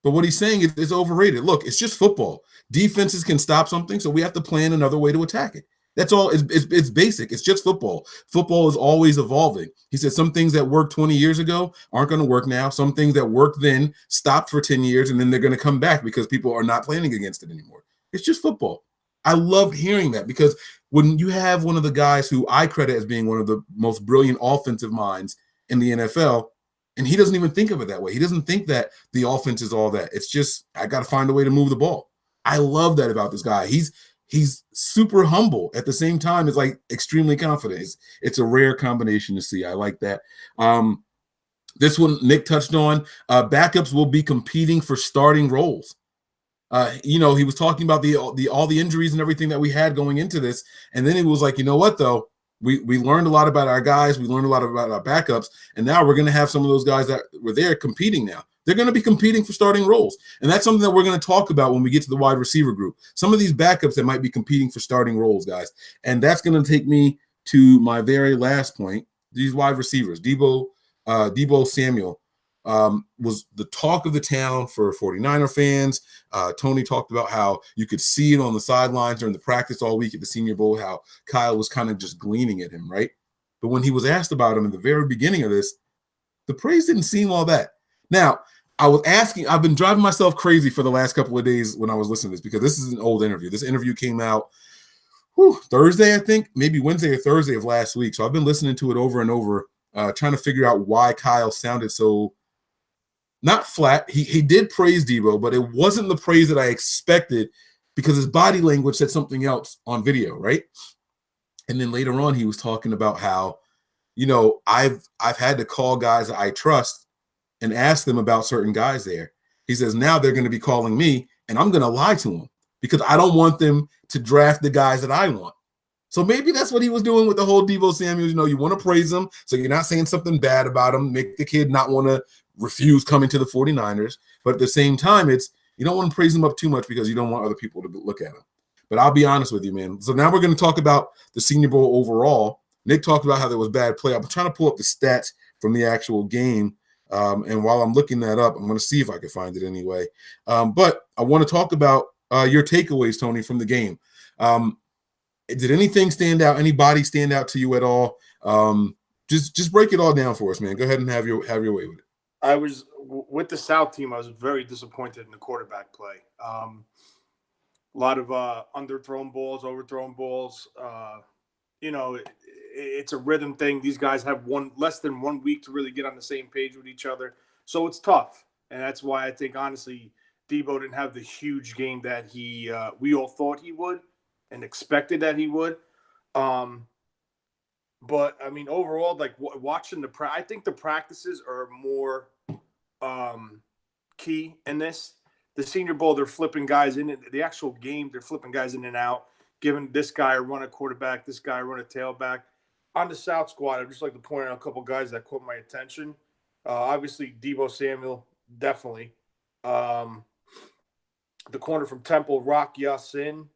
But what he's saying is it's overrated. Look, it's just football. Defenses can stop something, so we have to plan another way to attack it. That's all. It's basic. It's just football. Football is always evolving. He said some things that worked 20 years ago aren't going to work now. Some things that worked then stopped for 10 years, and then they're going to come back because people are not planning against it anymore. It's just football. I loved hearing that because when you have one of the guys who I credit as being one of the most brilliant offensive minds in the NFL, and he doesn't even think of it that way. He doesn't think that the offense is all that. It's just, I got to find a way to move the ball. I love that about this guy. He's super humble. At the same time, it's like extremely confident. It's a rare combination to see. I like that. This one Nick touched on. Backups will be competing for starting roles. He was talking about all the injuries and everything that we had going into this. And then he was like, you know what, though? We learned a lot about our guys. We learned a lot about our backups. And now we're going to have some of those guys that were there competing now. They're going to be competing for starting roles. And that's something that we're going to talk about when we get to the wide receiver group. Some of these backups that might be competing for starting roles, guys. And that's going to take me to my very last point. These wide receivers, Debo Samuel, was the talk of the town for 49er fans. Tony talked about how you could see it on the sidelines during the practice all week at the Senior Bowl, how Kyle was kind of just gleaning at him, right? But when he was asked about him in the very beginning of this, the praise didn't seem all that. Now, I've been driving myself crazy for the last couple of days when I was listening to this because this is an old interview. This interview came out Thursday, I think, maybe Wednesday or Thursday of last week. So I've been listening to it over and over, trying to figure out why Kyle sounded so not flat. He did praise Debo, but it wasn't the praise that I expected because his body language said something else on video, right? And then later on, he was talking about how, I've had to call guys that I trust and ask them about certain guys there. He says, now they're going to be calling me and I'm going to lie to them because I don't want them to draft the guys that I want. So maybe that's what he was doing with the whole Deebo Samuel. You want to praise him, so you're not saying something bad about him, make the kid not want to refuse coming to the 49ers. But at the same time, you don't want to praise him up too much because you don't want other people to look at him. But I'll be honest with you, man. So now we're going to talk about the Senior Bowl overall. Nick talked about how there was bad play. I'm trying to pull up the stats from the actual game. And while I'm looking that up, I'm going to see if I can find it anyway. But I want to talk about your takeaways, Tony, from the game. Did anything stand out? Anybody stand out to you at all? Just break it all down for us, man. Go ahead and have your way with it. I was with the South team. I was very disappointed in the quarterback play. A lot of underthrown balls, overthrown balls. It's a rhythm thing. These guys have less than 1 week to really get on the same page with each other. So it's tough. And that's why I think, honestly, Deebo didn't have the huge game that we all thought he would and expected that he would. But, I mean, overall, like watching I think the practices are more key in this. The Senior Bowl, they're flipping guys in. The actual game, they're flipping guys in and out, giving this guy a run at quarterback, this guy a run at tailback. On the South squad, I'd just like to point out a couple guys that caught my attention. Obviously, Deebo Samuel, definitely. The corner from Temple, Rock Yassin,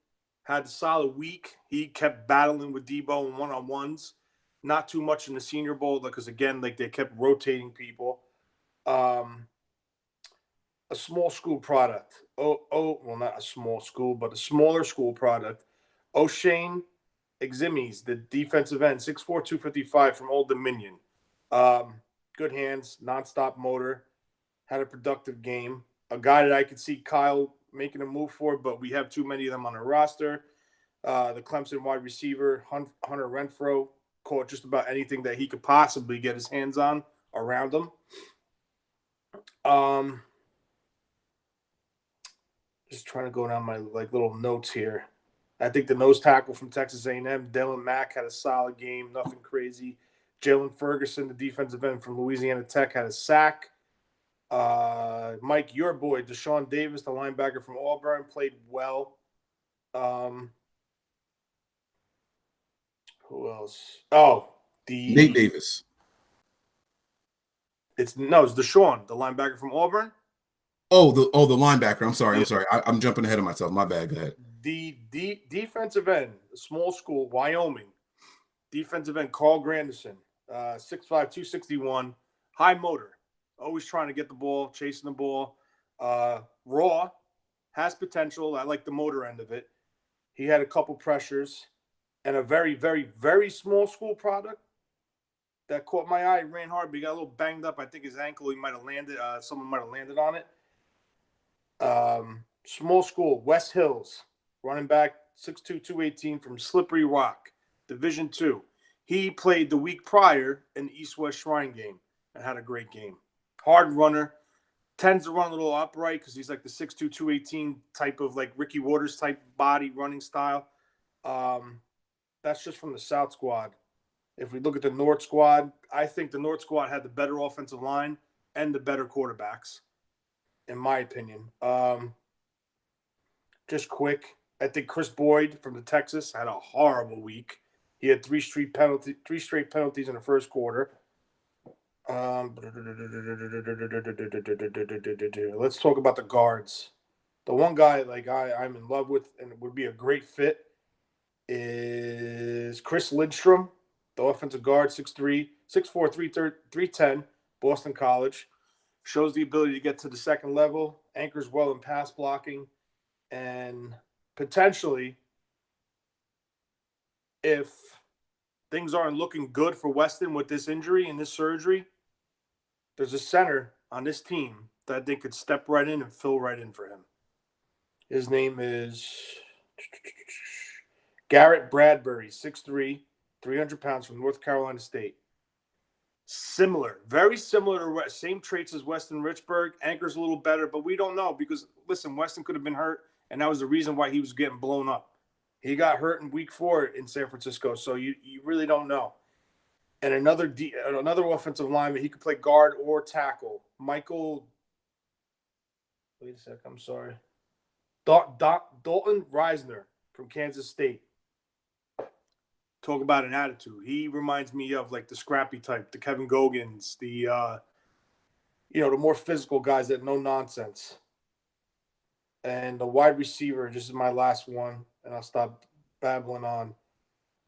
had a solid week. He kept battling with Deebo in one-on-ones. Not too much in the Senior Bowl because, again, like they kept rotating people. A small school product. Well, not a small school, but a smaller school product. O'Shane Eximes, the defensive end, 6'4", 255 from Old Dominion. Good hands, nonstop motor. Had a productive game. A guy that I could see Kyle making a move for, but we have too many of them on our roster. The Clemson wide receiver, Hunter Renfro, caught just about anything that he could possibly get his hands on around him. Just trying to go down my little notes here. I think the nose tackle from Texas A&M, Dylan Mack, had a solid game, nothing crazy. Jalen Ferguson, the defensive end from Louisiana Tech, had a sack. Mike, your boy, Deshaun Davis, the linebacker from Auburn, played well. Who else? Oh, Nate Davis. It's Deshaun, the linebacker from Auburn. Oh, the linebacker. I'm sorry. I'm jumping ahead of myself. My bad. Go ahead. The defensive end, small school, Wyoming. Defensive end, Carl Granderson, 6'5", 261, high motor. Always trying to get the ball, chasing the ball. Raw, has potential. I like the motor end of it. He had a couple pressures. And a very, very, very small school product that caught my eye. He ran hard, but he got a little banged up. I think his ankle, he might have landed. Someone might have landed on it. Small school, West Hills, running back, 6'2", 218 from Slippery Rock, Division II. He played the week prior in the East-West Shrine game and had a great game. Hard runner, tends to run a little upright because he's like the 6'2", 218 type of like Ricky Waters type body running style. That's just from the South squad. If we look at the North squad, I think the North squad had the better offensive line and the better quarterbacks, in my opinion. Just quick, I think Chris Boyd from the Texas had a horrible week. He had three straight penalties in the first quarter. Let's talk about the guards. The one guy I'm in love with and would be a great fit is Chris Lindstrom, the offensive guard, 6'4", 310, Boston College. Shows the ability to get to the second level, anchors well in pass blocking, and potentially, if things aren't looking good for Weston with this injury and this surgery, there's a center on this team that I think could step right in and fill right in for him. His name is Garrett Bradbury, 6'3", 300 pounds from North Carolina State. Very similar to same traits as Weston Richburg. Anchor's a little better, but we don't know because, listen, Weston could have been hurt, and that was the reason why he was getting blown up. He got hurt in week 4 in San Francisco, so you really don't know. And another offensive lineman, he could play guard or tackle. Wait a sec, I'm sorry. Dalton Reisner from Kansas State. Talk about an attitude. He reminds me of like the scrappy type, the Kevin Gogans, the the more physical guys that no nonsense. And the wide receiver, just is my last one, and I'll stop babbling on.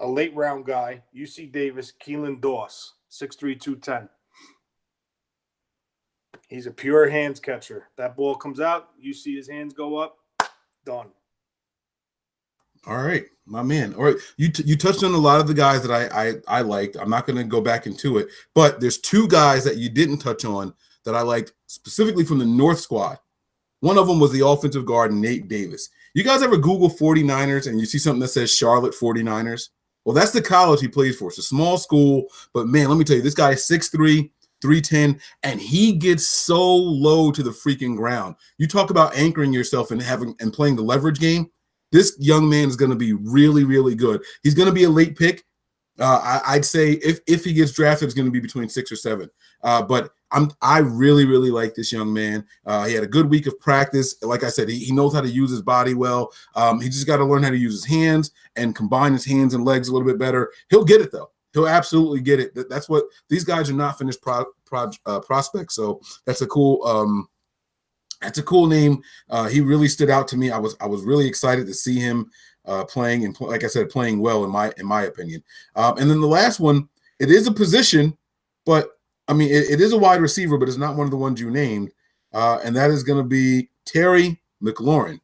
A late round guy, UC Davis, Keelan Doss, 6'3", 210. He's a pure hands catcher. That ball comes out, you see his hands go up, done. All right, my man. All right, you touched on a lot of the guys that I liked. I'm not going to go back into it, but there's two guys that you didn't touch on that I liked specifically from the North squad. One of them was the offensive guard, Nate Davis. You guys ever Google 49ers and you see something that says Charlotte 49ers? Well, that's the college he plays for. It's a small school, but man, let me tell you, this guy is 6'3", 310, and he gets so low to the freaking ground. You talk about anchoring yourself and playing the leverage game. This young man is going to be really, really good. He's going to be a late pick. I'd say if he gets drafted, it's going to be between 6 or 7. But I really, really like this young man. He had a good week of practice. Like I said, he knows how to use his body well. He just got to learn how to use his hands and combine his hands and legs a little bit better. He'll get it, though. He'll absolutely get it. That's what these guys are not finished prospects. So that's a cool name. He really stood out to me. I was really excited to see him playing and like I said, playing well in my opinion. And then the last one, it is a position, but I mean it is a wide receiver, but it's not one of the ones you named, and that is going to be Terry McLaurin.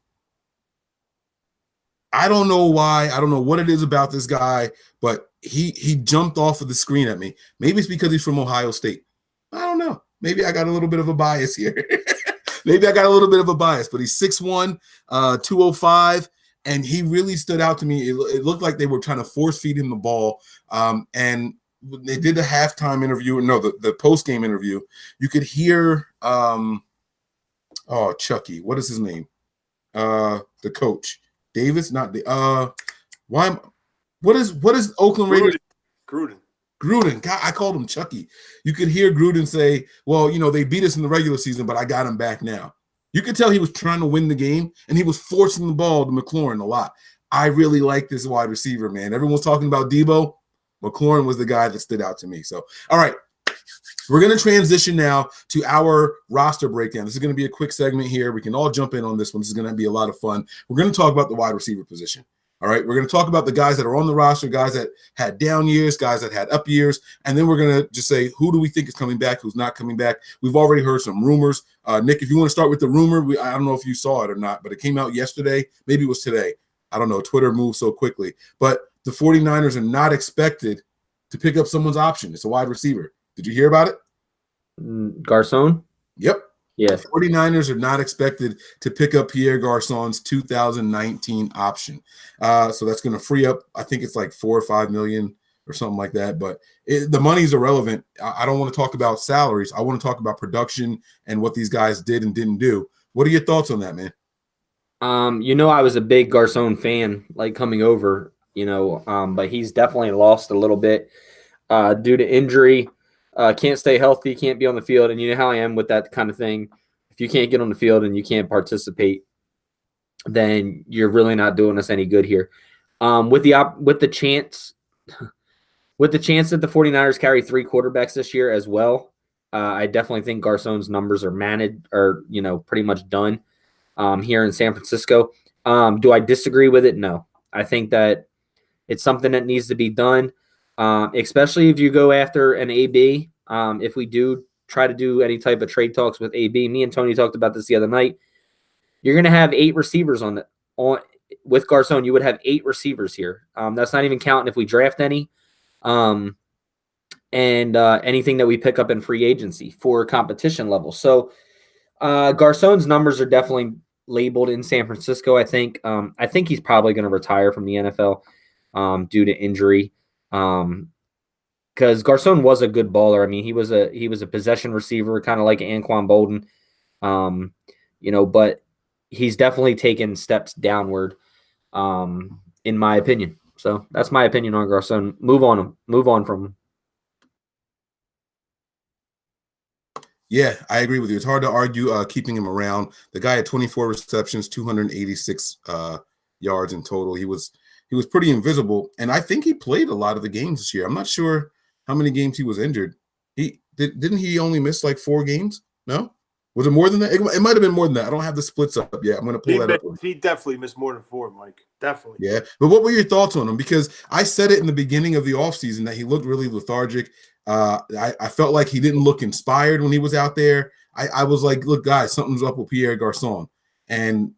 I don't know why. I don't know what it is about this guy, but he jumped off of the screen at me. Maybe it's because he's from Ohio State. I don't know. Maybe I got a little bit of a bias here. But he's 6'1", 205, and he really stood out to me. It looked like they were trying to force feed him the ball, and they did the halftime interview. No, the post-game interview. You could hear Chucky. What is his name? The coach. Davis, not the what is Oakland Raiders? Gruden. God, I called him Chucky. You could hear Gruden say, well, they beat us in the regular season, but I got him back now. You could tell he was trying to win the game, and he was forcing the ball to McLaurin a lot. I really like this wide receiver, man. Everyone's talking about Debo. McLaurin was the guy that stood out to me. So, all right, we're going to transition now to our roster breakdown. This is going to be a quick segment here. We can all jump in on this one. This is going to be a lot of fun. We're going to talk about the wide receiver position. All right, we're going to talk about the guys that are on the roster, guys that had down years, guys that had up years, and then we're going to just say who do we think is coming back, who's not coming back. We've already heard some rumors. Nick, if you want to start with the rumor, I don't know if you saw it or not, but it came out yesterday. Maybe it was today. I don't know. Twitter moves so quickly. But the 49ers are not expected to pick up someone's option. It's a wide receiver. Did you hear about it? Garcon? Yep. Yeah. The 49ers are not expected to pick up Pierre Garcon's 2019 option. So that's going to free up, I think it's like $4 or $5 million or something like that. But the money's irrelevant. I don't want to talk about salaries. I want to talk about production and what these guys did and didn't do. What are your thoughts on that, man? I was a big Garcon fan, like coming over, but he's definitely lost a little bit due to injury. Can't stay healthy, can't be on the field, and you know how I am with that kind of thing. If you can't get on the field and you can't participate, then you're really not doing us any good here. With the chance that the 49ers carry 3 quarterbacks this year as well, I definitely think Garcon's numbers are pretty much done here in San Francisco. Do I disagree with it? No. I think that it's something that needs to be done. Especially if you go after an AB. If we do try to do any type of trade talks with AB, me and Tony talked about this the other night. You're going to have 8 receivers with Garcon. You would have 8 receivers here. That's not even counting if we draft any, and anything that we pick up in free agency for competition level. So Garcon's numbers are definitely labeled in San Francisco. I think he's probably going to retire from the NFL due to injury. Because Garcon was a good baller. I mean, he was a possession receiver, kind of like Anquan Bolden, but he's definitely taken steps downward, in my opinion. So that's my opinion on Garcon. Move on from him. Yeah, I agree with you. It's hard to argue keeping him around. The guy had 24 receptions, 286 yards in total. He was he was pretty invisible, and I think he played a lot of the games this year. I'm not sure how many games he was injured. Didn't he only miss like 4 games? No? Was it more than that? It might have been more than that. I don't have the splits up yet. I'm going to pull that up. He definitely missed more than 4, Mike. Definitely. Yeah. But what were your thoughts on him? Because I said it in the beginning of the offseason that he looked really lethargic. I felt like he didn't look inspired when he was out there. I was like, look, guys, something's up with Pierre Garçon. And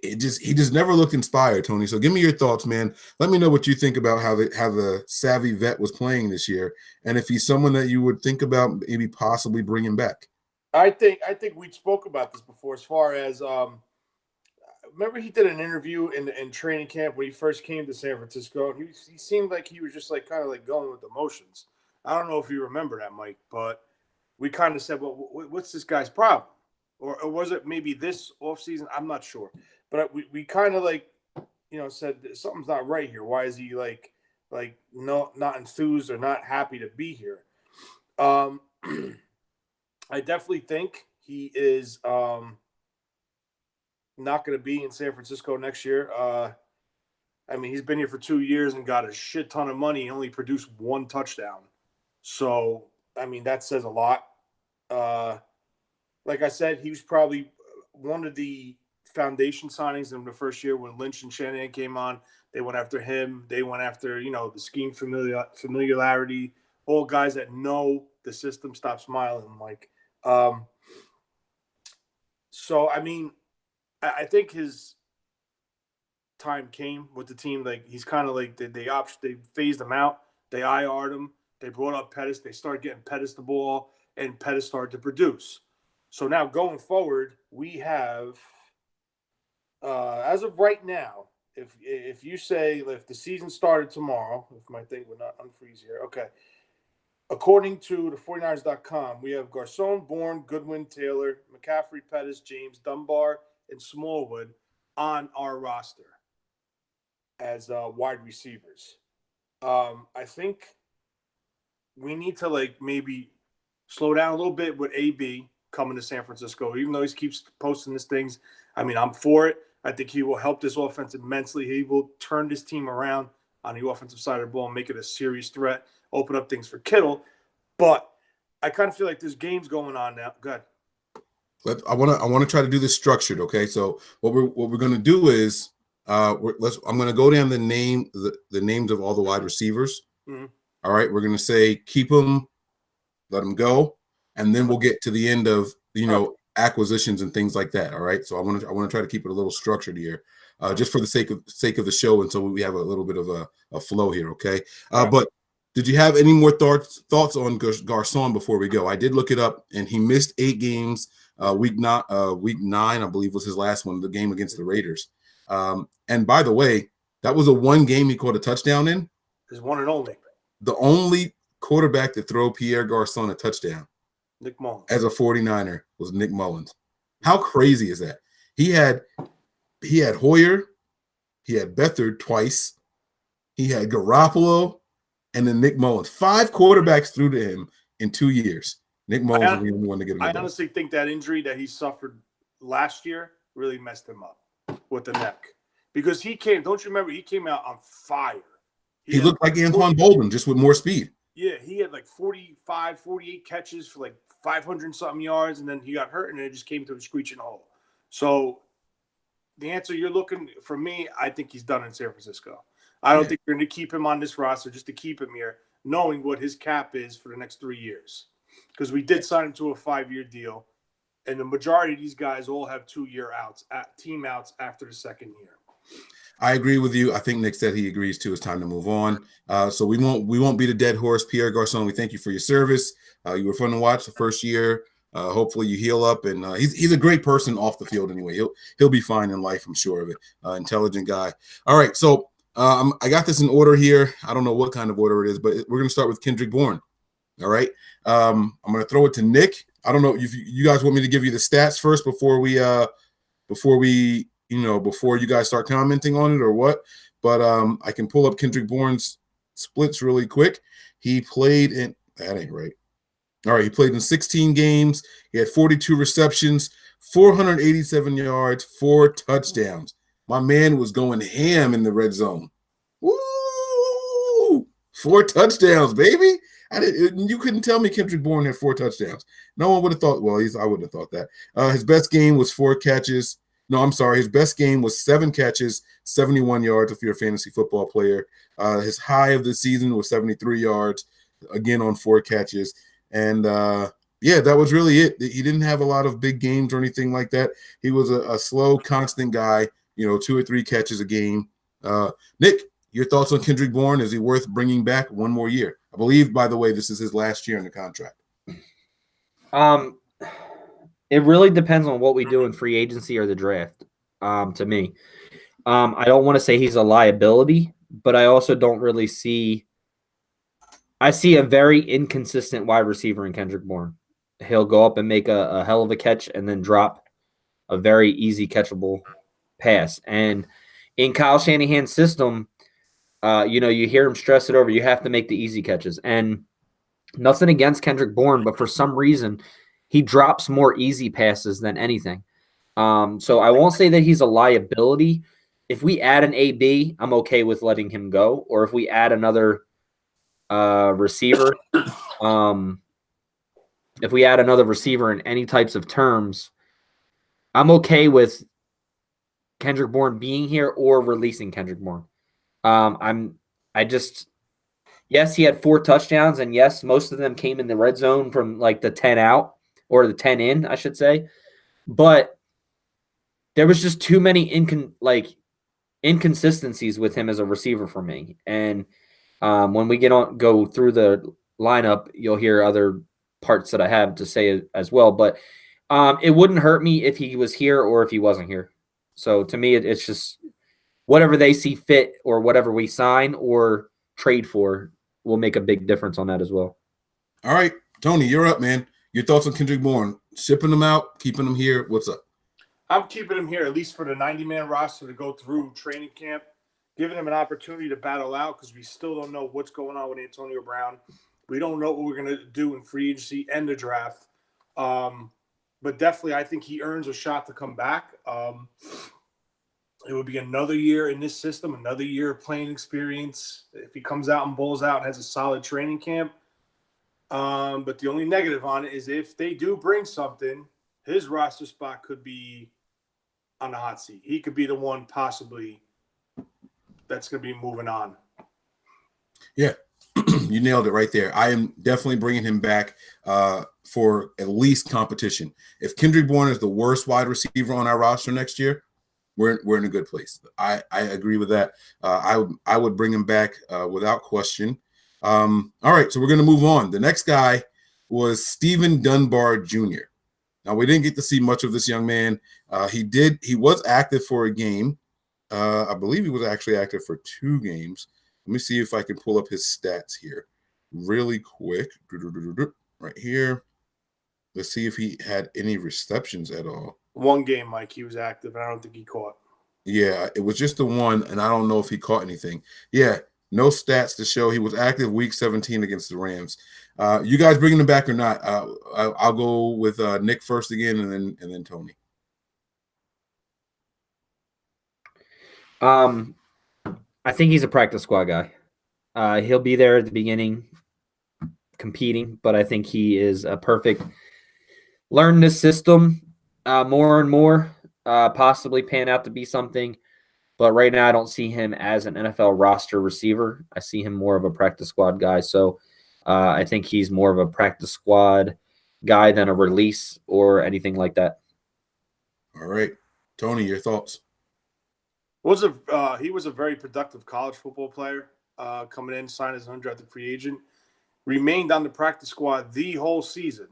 he just never looked inspired, Tony. So give me your thoughts, man. Let me know what you think about how the savvy vet was playing this year, and if he's someone that you would think about maybe possibly bringing back. I think we spoke about this before. As far as remember, he did an interview in training camp when he first came to San Francisco. He seemed like he was just like kind of like going with the motions. I don't know if you remember that, Mike, but we kind of said, well, what's this guy's problem? Or was it maybe this offseason? I'm not sure. But we kind of like, said something's not right here. Why is he not enthused or not happy to be here? I definitely think he is not going to be in San Francisco next year. He's been here for 2 years and got a shit ton of money. He only produced 1 touchdown. So, that says a lot. Like I said, he was probably one of the foundation signings in the first year when Lynch and Shanahan came on. They went after him. They went after, the scheme familiarity, all guys that know the system. Stop smiling, Mike. So, I think his time came with the team. Like, he's kind of like they phased him out. They IR'd him. They brought up Pettis. They started getting Pettis the ball, and Pettis started to produce. So now going forward, we have, as of right now, if you say if the season started tomorrow, if my thing would not unfreeze here, okay. According to the 49ers.com, we have Garçon, Bourne, Goodwin, Taylor, McCaffrey, Pettis, James, Dunbar, and Smallwood on our roster as wide receivers. I think we need to maybe slow down a little bit with AB coming to San Francisco, even though he keeps posting these things. I'm for it. I think he will help this offense immensely. He will turn this team around on the offensive side of the ball and make it a serious threat, open up things for Kittle. But I kind of feel like there's games going on now. Go ahead. I want to try to do this structured. Okay, so what we're going to do is I'm going to go down the names of all the wide receivers. Mm-hmm. All right, we're going to say keep them, let them go, and then we'll get to the end of acquisitions and things like that. All right, so I want to try to keep it a little structured here, just for the sake of the show, and so we have a little bit of a flow here. Okay, but did you have any more thoughts on Garçon before we go? I did look it up, and he missed 8 games. Week 9, I believe, was his last one, the game against the Raiders. And by the way, that was a 1 game he caught a touchdown in. His one and only. The only quarterback to throw Pierre Garçon a touchdown, Nick Mullins, as a 49er, was Nick Mullins. How crazy is that? He had Hoyer, he had Beathard twice, he had Garoppolo, and then Nick Mullins. 5 quarterbacks threw to him in 2 years. Nick Mullins was the only one to get him. I honestly think that injury that he suffered last year really messed him up with the neck, because don't you remember, he came out on fire. He looked like Antoine Bolden, just with more speed. Yeah, he had 45, 48 catches for 500-something yards, and then he got hurt, and it just came to a screeching halt. So the answer you're looking for me, I think he's done in San Francisco. I don't think you're going to keep him on this roster just to keep him here, knowing what his cap is for the next 3 years. Because we did sign him to a 5-year deal, and the majority of these guys all have 2-year outs, team outs after the second year. I agree with you. I think Nick said he agrees too. It's time to move on. So we won't beat a dead horse. Pierre Garçon, we thank you for your service. You were fun to watch the first year. Hopefully you heal up, and he's a great person off the field anyway. He'll be fine in life, I'm sure of it. Intelligent guy. All right, so I got this in order here. I don't know what kind of order it is, but we're going to start with Kendrick Bourne. All right. I'm going to throw it to Nick. I don't know if you guys want me to give you the stats first before you guys start commenting on it or what, but I can pull up Kendrick Bourne's splits really quick. He played in – that ain't right. All right, he played in 16 games. He had 42 receptions, 487 yards, 4 touchdowns. My man was going ham in the red zone. Woo! 4 touchdowns, baby. You couldn't tell me Kendrick Bourne had 4 touchdowns. No one would have thought. Well, I wouldn't have thought that. His best game was 4 catches. No, I'm sorry. His best game was 7 catches, 71 yards if you're a fantasy football player. His high of the season was 73 yards, again on 4 catches. And yeah, that was really it. He didn't have a lot of big games or anything like that. He was a slow, constant guy, 2 or 3 catches a game. Nick, your thoughts on Kendrick Bourne? Is he worth bringing back one more year? I believe, by the way, this is his last year in the contract. It really depends on what we do in free agency or the draft, to me. I don't want to say he's a liability, but I also don't really see – I see a very inconsistent wide receiver in Kendrick Bourne. He'll go up and make a hell of a catch and then drop a very easy catchable pass. And in Kyle Shanahan's system, you hear him stress it over. You have to make the easy catches. And nothing against Kendrick Bourne, but for some reason, he drops more easy passes than anything. So I won't say that he's a liability. If we add an AB, I'm okay with letting him go. Or if we add another receiver, if we add another receiver in any types of terms, I'm okay with Kendrick Bourne being here or releasing Kendrick Bourne. Yes, he had 4 touchdowns, and yes, most of them came in the red zone from like the 10 out or the 10 in, I should say. But there was just too many inconsistencies with him as a receiver for me. And when we go through the lineup, you'll hear other parts that I have to say as well. But it wouldn't hurt me if he was here or if he wasn't here. So to me, it's just whatever they see fit or whatever we sign or trade for will make a big difference on that as well. All right, Tony, you're up, man. Your thoughts on Kendrick Bourne? Shipping them out, keeping them here. What's up? I'm keeping him here, at least for the 90-man roster to go through training camp, giving him an opportunity to battle out because we still don't know what's going on with Antonio Brown. We don't know what we're going to do in free agency and the draft. But definitely, I think he earns a shot to come back. It would be another year in this system, another year of playing experience. If he comes out and balls out and has a solid training camp. But the only negative on it is if they do bring something, his roster spot could be on the hot seat. He could be the one possibly that's going to be moving on. Yeah, you nailed it right there. I am definitely bringing him back for at least competition. If Kendrick Bourne is the worst wide receiver on our roster next year, we're in a good place. I agree with that. I would bring him back without question. All right, so we're going to move on. The next guy was Stephen Dunbar Jr. Now, we didn't get to see much of this young man. He was active for a game. I believe he was actually active for 2 games. Let me see if I can pull up his stats here really quick. Right here. Let's see if he had any receptions at all. 1 game, Mike, he was active, and I don't think he caught. Yeah, it was just the 1, and I don't know if he caught anything. Yeah, no stats to show. He was active week 17 against the Rams. You guys bringing him back or not? I'll go with Nick first again, and then Tony. I think he's a practice squad guy. He'll be there at the beginning competing, but I think he is a perfect learn this system more and more, possibly pan out to be something. But right now I don't see him as an NFL roster receiver. I see him more of a practice squad guy. So I think he's more of a practice squad guy than a release or anything like that. All right. Tony, your thoughts? He was a very productive college football player coming in, signed as an undrafted free agent, remained on the practice squad the whole season.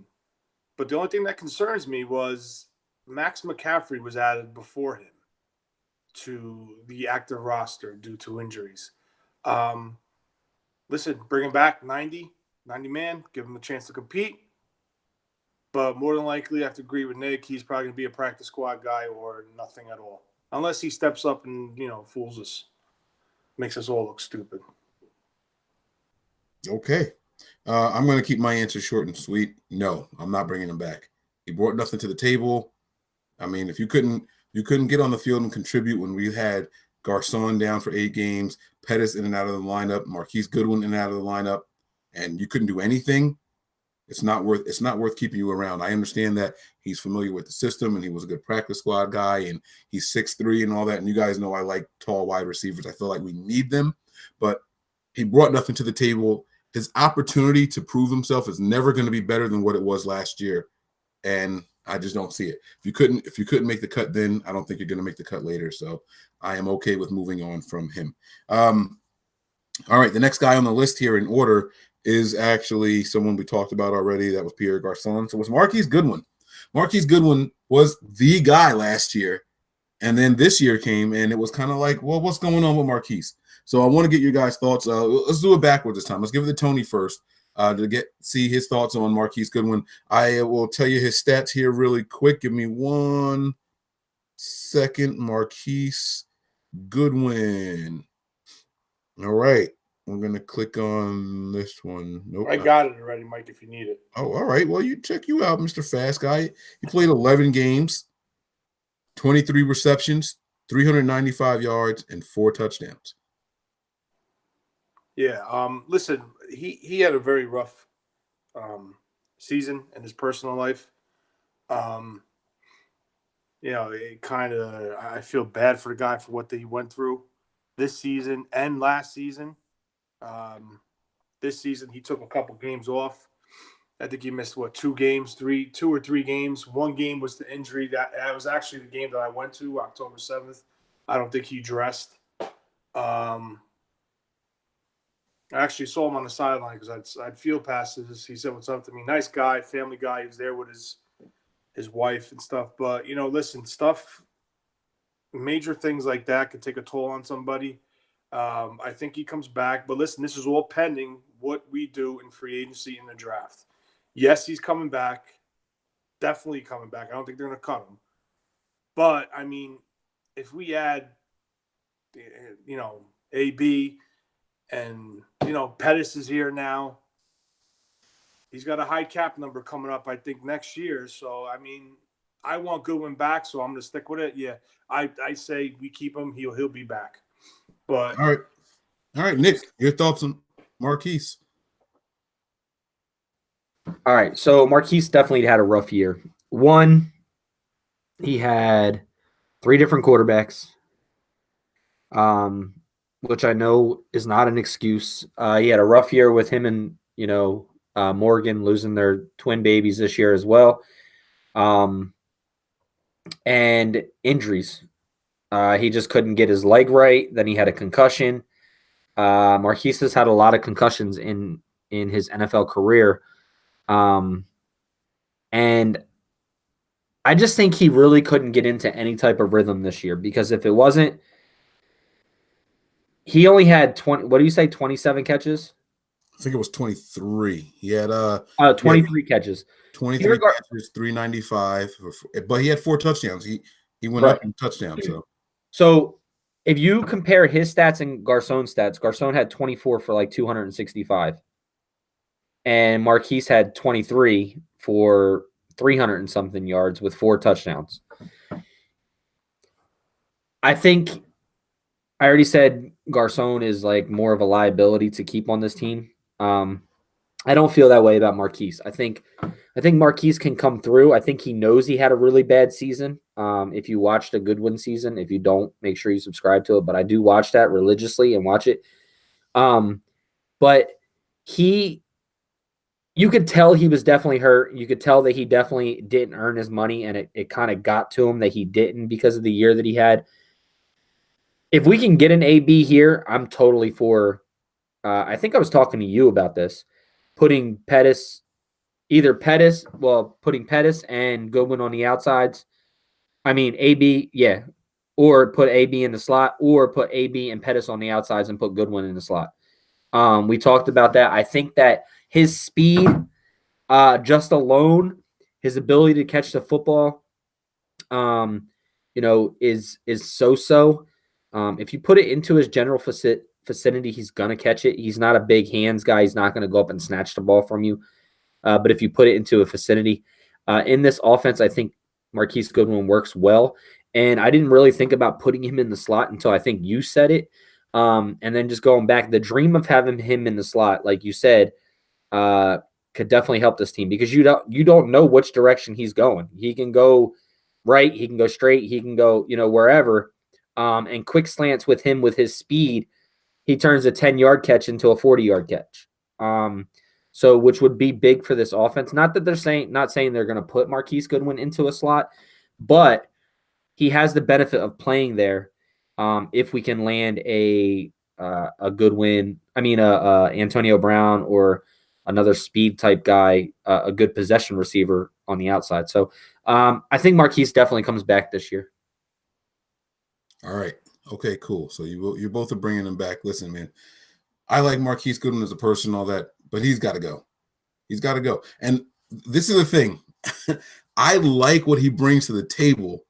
But the only thing that concerns me was Max McCaffrey was added before him to the active roster due to injuries. Listen, bring him back 90 man, give him a chance to compete. But more than likely, I have to agree with Nick. He's probably going to be a practice squad guy or nothing at all. Unless he steps up and, fools us. Makes us all look stupid. Okay. I'm going to keep my answer short and sweet. No, I'm not bringing him back. He brought nothing to the table. I mean, if you couldn't You couldn't get on the field and contribute when we had Garcon down for 8 games, Pettis in and out of the lineup, Marquise Goodwin in and out of the lineup, and you couldn't do anything. It's not worth keeping you around. I understand that he's familiar with the system and he was a good practice squad guy and he's 6'3" and all that. And you guys know I like tall wide receivers. I feel like we need them, but he brought nothing to the table. His opportunity to prove himself is never going to be better than what it was last year. And I just don't see it. If you couldn't make the cut then, I don't think you're going to make the cut later. So I am okay with moving on from him. All right, the next guy on the list here in order is actually someone we talked about already. That was Pierre Garcon. So it was Marquise Goodwin. Marquise Goodwin was the guy last year. And then this year came, and it was kind of like, well, what's going on with Marquise? So I want to get your guys' thoughts. Let's do it backwards this time. Let's give it to Tony first to see his thoughts on Marquise Goodwin. I will tell you his stats here really quick. Give me 1 second. Marquise Goodwin. All right. We're going to click on this one. Nope. I got it already, Mike, if you need it. Oh, all right. Well, check you out, Mr. Fast Guy. He played 11 games, 23 receptions, 395 yards, and 4 touchdowns. Yeah. Listen, he had a very rough season in his personal life. It kind of, I feel bad for the guy for what he went through this season and last season. This season he took a couple games off. I think he missed 2 or 3 games. 1 game was the injury that was actually the game that I went to, October 7th. I don't think he dressed. I actually saw him on the sideline because I'd field passes. He said what's up to me. Nice guy, family guy. He was there with his wife and stuff. But listen, major things like that could take a toll on somebody. I think he comes back. But listen, this is all pending what we do in free agency in the draft. Yes, he's coming back. Definitely coming back. I don't think they're going to cut him. But, I mean, if we add, AB and, Pettis is here now. He's got a high cap number coming up, I think, next year. So, I mean, I want Goodwin back, so I'm going to stick with it. Yeah, I say we keep him. He'll be back. But all right, Nick, your thoughts on Marquise? All right, so Marquise definitely had a rough year. One, he had 3 different quarterbacks, which I know is not an excuse. He had a rough year with him and Morgan losing their twin babies this year as well, and injuries. He just couldn't get his leg right. Then he had a concussion. Marquise has had a lot of concussions in his NFL career. And I just think he really couldn't get into any type of rhythm this year because if it wasn't, he only had 27 catches? I think it was 23. He had 23 catches. 23 catches, 395, but he had 4 touchdowns. He went up in touchdowns. So if you compare his stats and Garcon's stats, Garcon had 24 for 265. And Marquise had 23 for 300 and something yards with 4 touchdowns. I think I already said Garcon is more of a liability to keep on this team. I don't feel that way about Marquise. I think Marquise can come through. I think he knows he had a really bad season. If you watched a Goodwin season, if you don't, make sure you subscribe to it. But I do watch that religiously and watch it. But you could tell he was definitely hurt. You could tell that he definitely didn't earn his money, and it kind of got to him that he didn't because of the year that he had. If we can get an AB here, I'm totally for I think I was talking to you about this, putting Pettis and Goodwin on the outsides. I mean, AB, yeah, or put AB in the slot, or put AB and Pettis on the outsides and put Goodwin in the slot. We talked about that. I think that his speed, just alone, his ability to catch the football, is so-so. If you put it into his general vicinity, he's gonna catch it. He's not a big hands guy. He's not gonna go up and snatch the ball from you. But if you put it into a vicinity, in this offense, I think Marquise Goodwin works well. And I didn't really think about putting him in the slot until I think you said it. And then just going back, the dream of having him in the slot, like you said, could definitely help this team because you don't know which direction he's going. He can go right, he can go straight, he can go, wherever. And quick slants with him with his speed, he turns a 10-yard catch into a 40-yard catch. So which would be big for this offense. Not that they're not saying they're going to put Marquise Goodwin into a slot, but he has the benefit of playing there. If we can land a Goodwin, Antonio Brown or another speed type guy, a good possession receiver on the outside. So I think Marquise definitely comes back this year. All right. Okay, cool. So you both are bringing him back. Listen, man, I like Marquise Goodwin as a person, all that, but he's got to go. He's got to go. And this is the thing. I like what he brings to the table,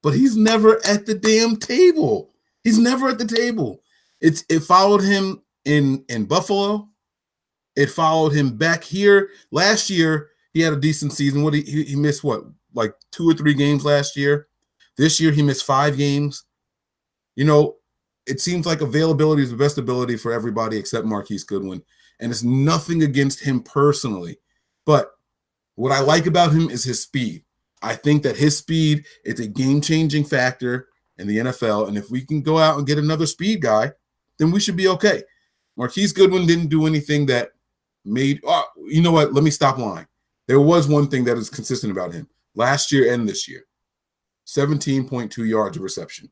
but he's never at the damn table. He's never at the table. It followed him in Buffalo. It followed him back here. Last year, he had a decent season. He missed like 2 or 3 games last year. This year, he missed 5 games. It seems like availability is the best ability for everybody except Marquise Goodwin. And it's nothing against him personally. But what I like about him is his speed. I think that his speed is a game-changing factor in the NFL. And if we can go out and get another speed guy, then we should be okay. Marquise Goodwin didn't do anything that made – you know what? Let me stop lying. There was one thing that is consistent about him last year and this year. 17.2 yards of reception.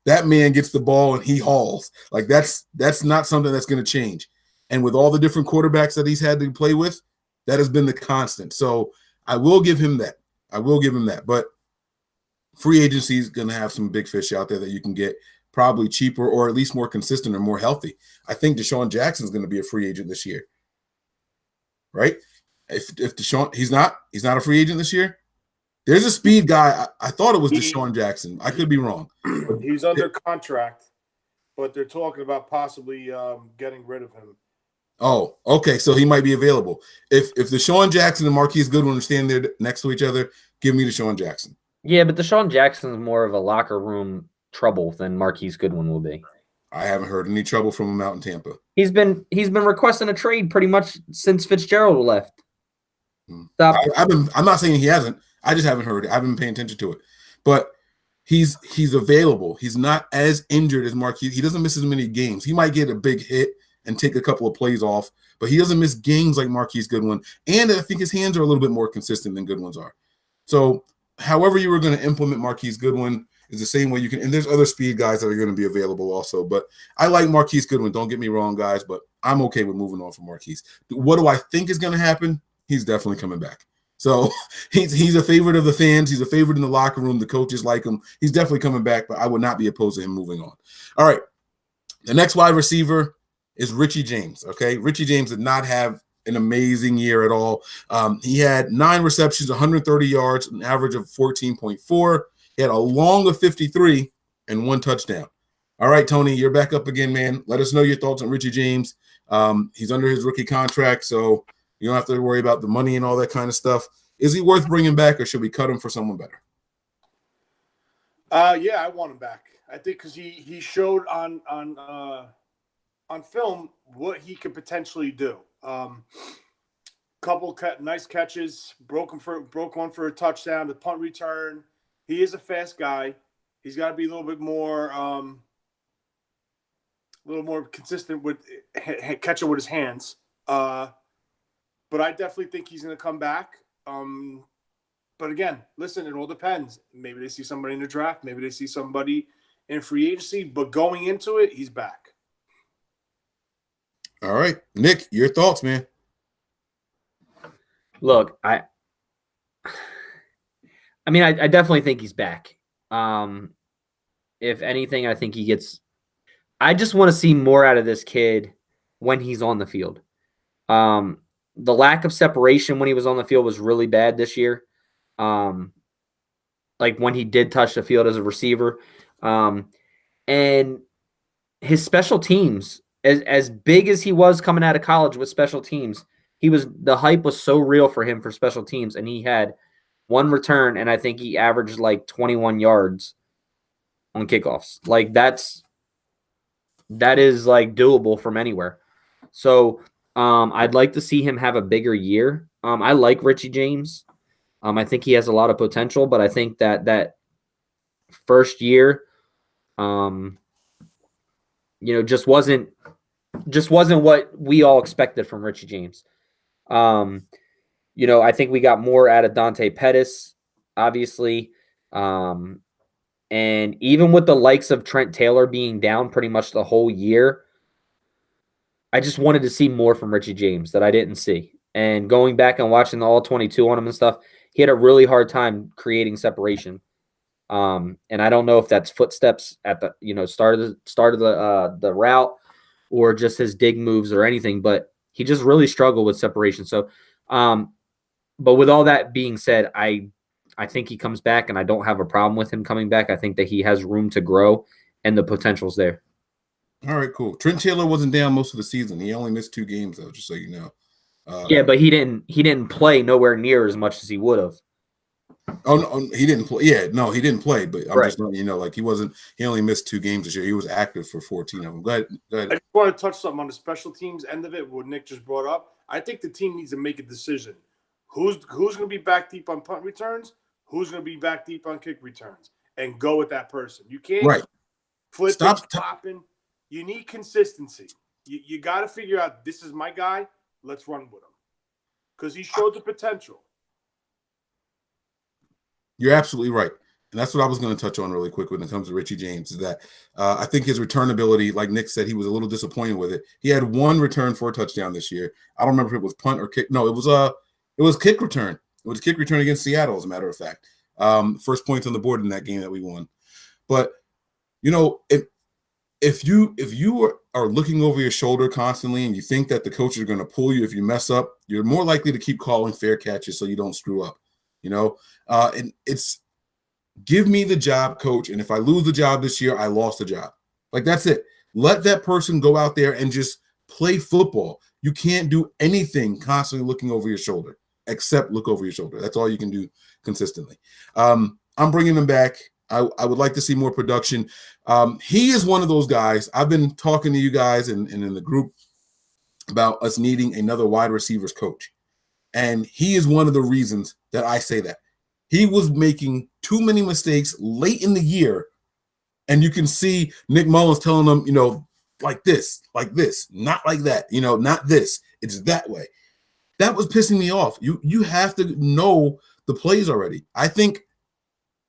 That man gets the ball and he hauls. Like that's not something that's going to change. And with all the different quarterbacks that he's had to play with, that has been the constant. So I will give him that. But free agency is going to have some big fish out there that you can get probably cheaper or at least more consistent or more healthy. I think Deshaun Jackson is going to be a free agent this year. Right? If Deshaun, he's not a free agent this year. There's a speed guy. I thought it was Deshaun Jackson. I could be wrong. He's under contract, but they're talking about possibly getting rid of him. Oh, okay. So he might be available. If Deshaun Jackson and Marquise Goodwin are standing there next to each other, give me Deshaun Jackson. Yeah, but Deshaun Jackson is more of a locker room trouble than Marquise Goodwin will be. I haven't heard any trouble from him out in Tampa. He's been requesting a trade pretty much since Fitzgerald left. I'm not saying he hasn't. I just haven't heard it. I haven't been paying attention to it. But he's available. He's not as injured as Marquise. He doesn't miss as many games. He might get a big hit and take a couple of plays off, but he doesn't miss games like Marquise Goodwin. And I think his hands are a little bit more consistent than Goodwin's are. So however you were going to implement Marquise Goodwin is the same way you can. And there's other speed guys that are going to be available also. But I like Marquise Goodwin. Don't get me wrong, guys, but I'm okay with moving on from Marquise. What do I think is going to happen? He's definitely coming back. So he's a favorite of the fans. He's a favorite in the locker room. The coaches like him. He's definitely coming back, but I would not be opposed to him moving on. All right. The next wide receiver is Richie James, okay? Richie James did not have an amazing year at all. He had 9 receptions, 130 yards, an average of 14.4. He had a long of 53 and 1 touchdown. All right, Tony, you're back up again, man. Let us know your thoughts on Richie James. He's under his rookie contract, so you don't have to worry about the money and all that kind of stuff. Is he worth bringing back, or should we cut him for someone better? Yeah, I want him back. I think because he showed on film what he could potentially do. Couple nice catches, broke one for a touchdown, the punt return. He is a fast guy. He's got to be a little more consistent with catching with his hands. But I definitely think he's going to come back. But again, listen, it all depends. Maybe they see somebody in the draft. Maybe they see somebody in free agency. But going into it, he's back. All right. Nick, your thoughts, man. Look, I definitely think he's back. If anything, I think he gets – I just want to see more out of this kid when he's on the field. The lack of separation when he was on the field was really bad this year. Like when he did touch the field as a receiver. And his special teams, as big as he was coming out of college with special teams, the hype was so real for him for special teams, and he had one return, and I think he averaged like 21 yards on kickoffs. Like that is like doable from anywhere. So I'd like to see him have a bigger year. I like Richie James. I think he has a lot of potential, but I think that first year, just wasn't what we all expected from Richie James. I think we got more out of Dante Pettis, obviously. And even with the likes of Trent Taylor being down pretty much the whole year, I just wanted to see more from Richie James that I didn't see. And going back and watching the all 22 on him and stuff, he had a really hard time creating separation. And I don't know if that's footsteps at the start of the route or just his dig moves or anything, but he just really struggled with separation. So, but with all that being said, I think he comes back, and I don't have a problem with him coming back. I think that he has room to grow, and the potential's there. All right, cool. Trent Taylor wasn't down most of the season. He only missed 2 games, though, just so you know. Yeah, but he didn't play nowhere near as much as he would have. Oh, no, he didn't play. Yeah, no, he didn't play. But I'm Right. just letting you know, like he only missed 2 games this year. He was active for 14 of them. Go ahead. I just want to touch something on the special teams end of it, what Nick just brought up. I think the team needs to make a decision. Who's going to be back deep on punt returns? Who's going to be back deep on kick returns? And go with that person. You can't flip flopping. You need consistency. You got to figure out, this is my guy. Let's run with him. Because he showed the potential. You're absolutely right. And that's what I was going to touch on really quick when it comes to Richie James, is that I think his return ability, like Nick said, he was a little disappointed with it. He had 1 return for a touchdown this year. I don't remember if it was punt or kick. No, it was kick return. It was a kick return against Seattle, as a matter of fact. First points on the board in that game that we won. But, if you are looking over your shoulder constantly and you think that the coaches are going to pull you if you mess up, you're more likely to keep calling fair catches so you don't screw up. And it's give me the job, coach. And if I lose the job this year, I lost the job. Like, that's it. Let that person go out there and just play football. You can't do anything constantly looking over your shoulder, except look over your shoulder. That's all you can do consistently. I'm bringing him back. I would like to see more production. He is one of those guys. I've been talking to you guys and in the group about us needing another wide receivers coach. And he is one of the reasons that I say that. He was making too many mistakes late in the year. And you can see Nick Mullins telling him, like this, not like that, not this. It's that way. That was pissing me off. You have to know the plays already. I think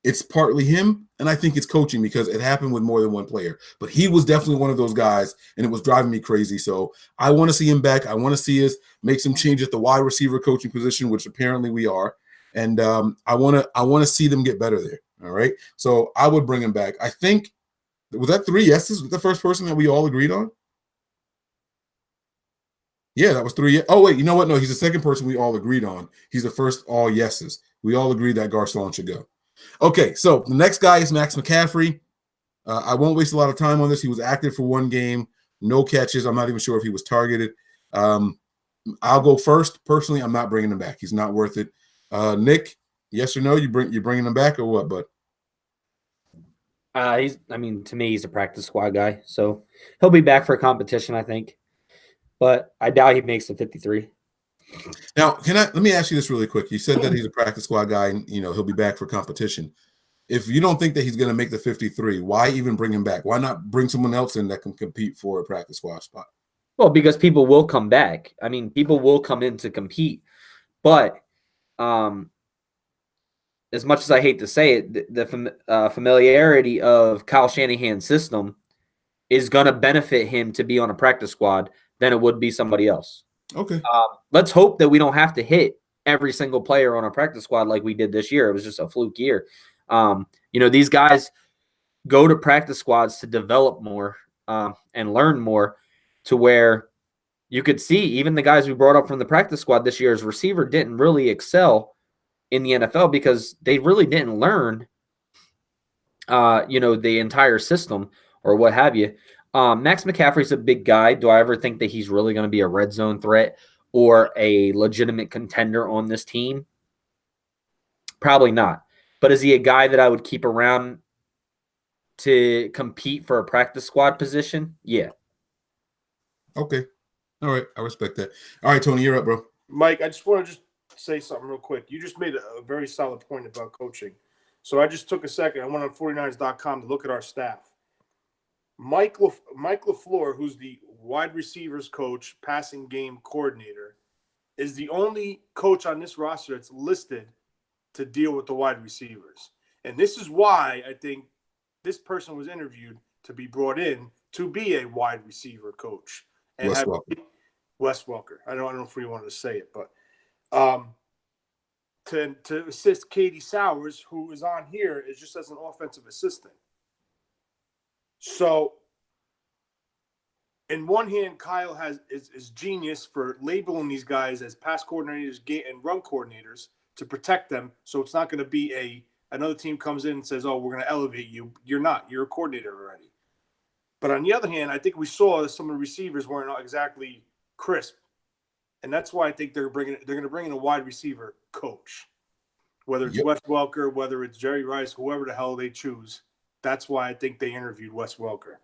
it's partly him, and I think it's coaching, because it happened with more than one player. But he was definitely one of those guys, and it was driving me crazy. So I want to see him back. I want to see us make some change at the wide receiver coaching position, which apparently we are. And I want to see them get better there. All right. So I would bring him back. I think, was that 3 yeses? Was the first person that we all agreed on? Yeah, that was 3. Oh, wait, you know what? No, he's the second person we all agreed on. He's the first all yeses. We all agreed that Garcon should go. Okay, so the next guy is Max McCaffrey. I won't waste a lot of time on this. He was active for 1 game, no catches. I'm not even sure if he was targeted. I'll go first. Personally, I'm not bringing him back. He's not worth it. Nick, yes or no? You bringing him back or what, bud? To me, he's a practice squad guy, so he'll be back for competition, I think. But I doubt he makes the 53. Now, let me ask you this really quick. You said that he's a practice squad guy and, he'll be back for competition. If you don't think that he's going to make the 53, why even bring him back? Why not bring someone else in that can compete for a practice squad spot? Well, because people will come back. People will come in to compete. But as much as I hate to say it, the familiarity of Kyle Shanahan's system is going to benefit him to be on a practice squad than it would be somebody else. Okay. Let's hope that we don't have to hit every single player on a practice squad like we did this year. It was just a fluke year. These guys go to practice squads to develop more and learn more, to where you could see even the guys we brought up from the practice squad this year as receiver didn't really excel in the NFL because they really didn't learn, the entire system or what have you. Max McCaffrey's a big guy. Do I ever think that he's really going to be a red zone threat or a legitimate contender on this team? Probably not. But is he a guy that I would keep around to compete for a practice squad position? Yeah. Okay. All right. I respect that. All right, Tony, you're up, bro. Mike, I just want to say something real quick. You just made a very solid point about coaching. So I just took a second. I went on 49ers.com to look at our staff. Mike LaFleur, who's the wide receivers coach, passing game coordinator, is the only coach on this roster that's listed to deal with the wide receivers. And this is why I think this person was interviewed to be brought in to be a wide receiver coach. And Wes Welker. I don't know if we wanted to say it, but to assist Katie Sowers, who is on here, is just as an offensive assistant. So, in one hand, Kyle is genius for labeling these guys as pass coordinators and run coordinators to protect them, so it's not going to be another team comes in and says, "Oh, we're going to elevate you." You're not. You're a coordinator already. But on the other hand, I think we saw some of the receivers weren't exactly crisp, and that's why I think they're going to bring in a wide receiver coach, whether it's Wes Welker, whether it's Jerry Rice, whoever the hell they choose. That's why I think they interviewed Wes Welker.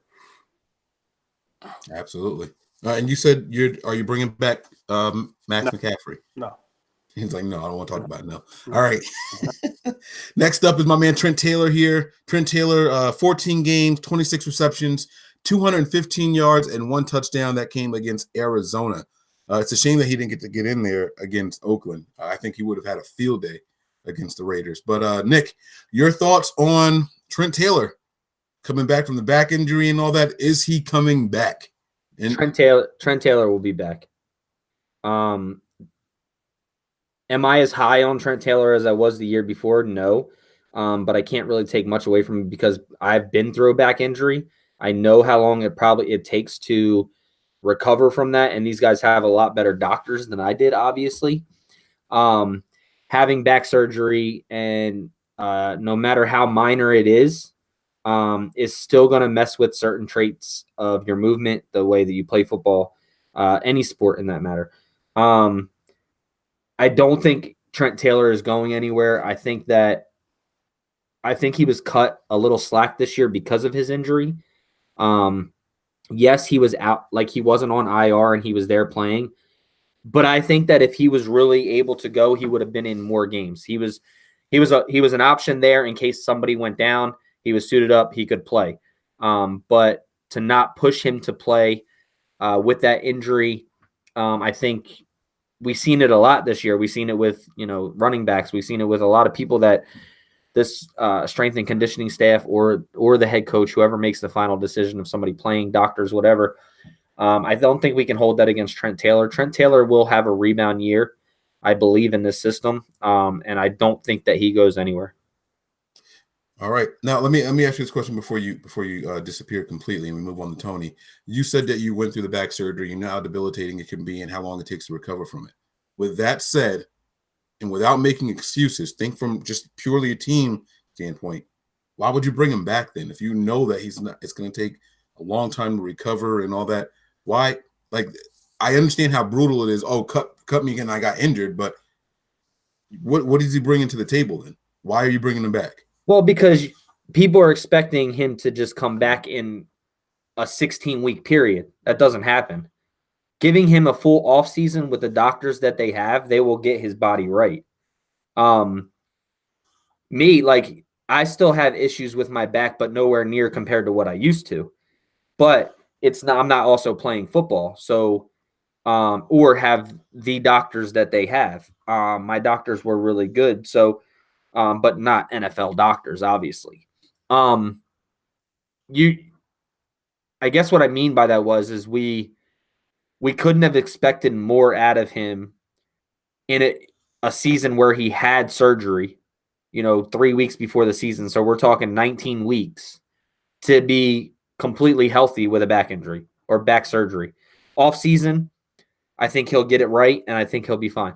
Absolutely. And you said are you bringing back Max McCaffrey? No. He's like, no, I don't want to talk about it now. All right. Next up is my man Trent Taylor here. Trent Taylor, 14 games, 26 receptions, 215 yards, and 1 touchdown. That came against Arizona. It's a shame that he didn't get to get in there against Oakland. I think he would have had a field day against the Raiders. But Nick, your thoughts on Trent Taylor coming back from the back injury and all that? Is he coming back? And Trent Taylor will be back. Am I as high on Trent Taylor as I was the year before? No. But I can't really take much away from him because I've been through a back injury. I know how long it takes to recover from that, and these guys have a lot better doctors than I did, obviously. Having back surgery and no matter how minor it is still going to mess with certain traits of your movement, the way that you play football, any sport in that matter. I don't think Trent Taylor is going anywhere. I think he was cut a little slack this year because of his injury. Yes, he was out, like he wasn't on IR and he was there playing. But I think that if he was really able to go, he would have been in more games. He was an option there in case somebody went down. He was suited up. He could play. But to not push him to play with that injury, I think we've seen it a lot this year. We've seen it with, running backs. We've seen it with a lot of people that this strength and conditioning staff or the head coach, whoever makes the final decision of somebody playing, doctors, whatever. I don't think we can hold that against Trent Taylor. Trent Taylor will have a rebound year, I believe, in this system, and I don't think that he goes anywhere. All right. Now let me ask you this question before you disappear completely and we move on to Tony. You said that you went through the back surgery. You know how debilitating it can be and how long it takes to recover from it. With that said, and without making excuses, think from just purely a team standpoint. Why would you bring him back then if you know that it's going to take a long time to recover and all that? Why? Like, I understand how brutal it is. Oh, cut me and I got injured, but what is he bringing to the table then? Why are you bringing him back? Well, because people are expecting him to just come back in a 16-week period. That doesn't happen. Giving him a full offseason with the doctors that they have, they will get his body right. I still have issues with my back, but nowhere near compared to what I used to. But I'm not also playing football, so or have the doctors that they have. My doctors were really good, so but not NFL doctors, obviously. I guess what I mean by that is we couldn't have expected more out of him in a season where he had surgery, 3 weeks before the season. So we're talking 19 weeks to be completely healthy with a back injury or back surgery. Off season, I think he'll get it right, and I think he'll be fine.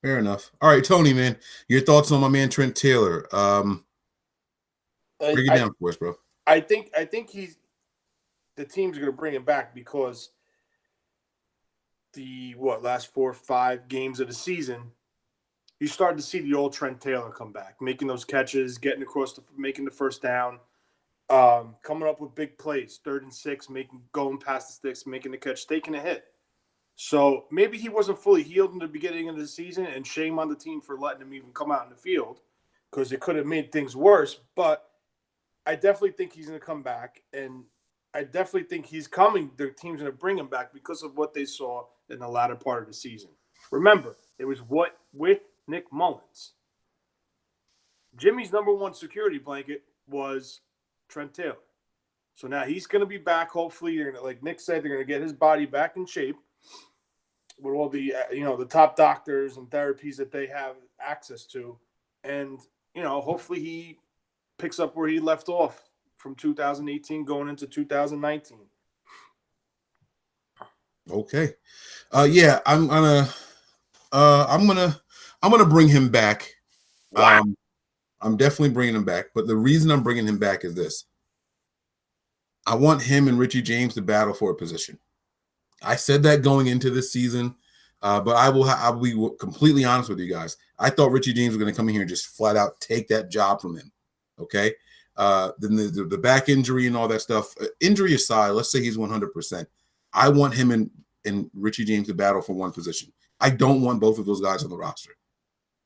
Fair enough. All right, Tony, man, your thoughts on my man Trent Taylor? Break it down for us, bro. I think the team's going to bring him back because the last 4 or 5 games of the season, you started to see the old Trent Taylor come back, making those catches, getting across, making the first down, coming up with big plays, 3rd and 6, going past the sticks, making the catch, taking a hit. So maybe he wasn't fully healed in the beginning of the season, and shame on the team for letting him even come out in the field because it could have made things worse. But I definitely think he's going to come back, and I definitely think he's coming. The team's going to bring him back because of what they saw in the latter part of the season. Remember, it was with Nick Mullins. Jimmy's number one security blanket was Trent Taylor. So now he's going to be back. Hopefully, like Nick said, they're going to get his body back in shape with all the the top doctors and therapies that they have access to, and hopefully he picks up where he left off from 2018 going into 2019. Okay, yeah, I'm gonna bring him back. Wow. I'm definitely bringing him back, but the reason I'm bringing him back is this: I want him and Richie James to battle for a position. I said that going into this season, but I'll be completely honest with you guys. I thought Richie James was going to come in here and just flat out take that job from him. Okay, then the back injury and all that stuff. Injury aside, let's say he's 100%. I want him and Richie James to battle for one position. I don't want both of those guys on the roster.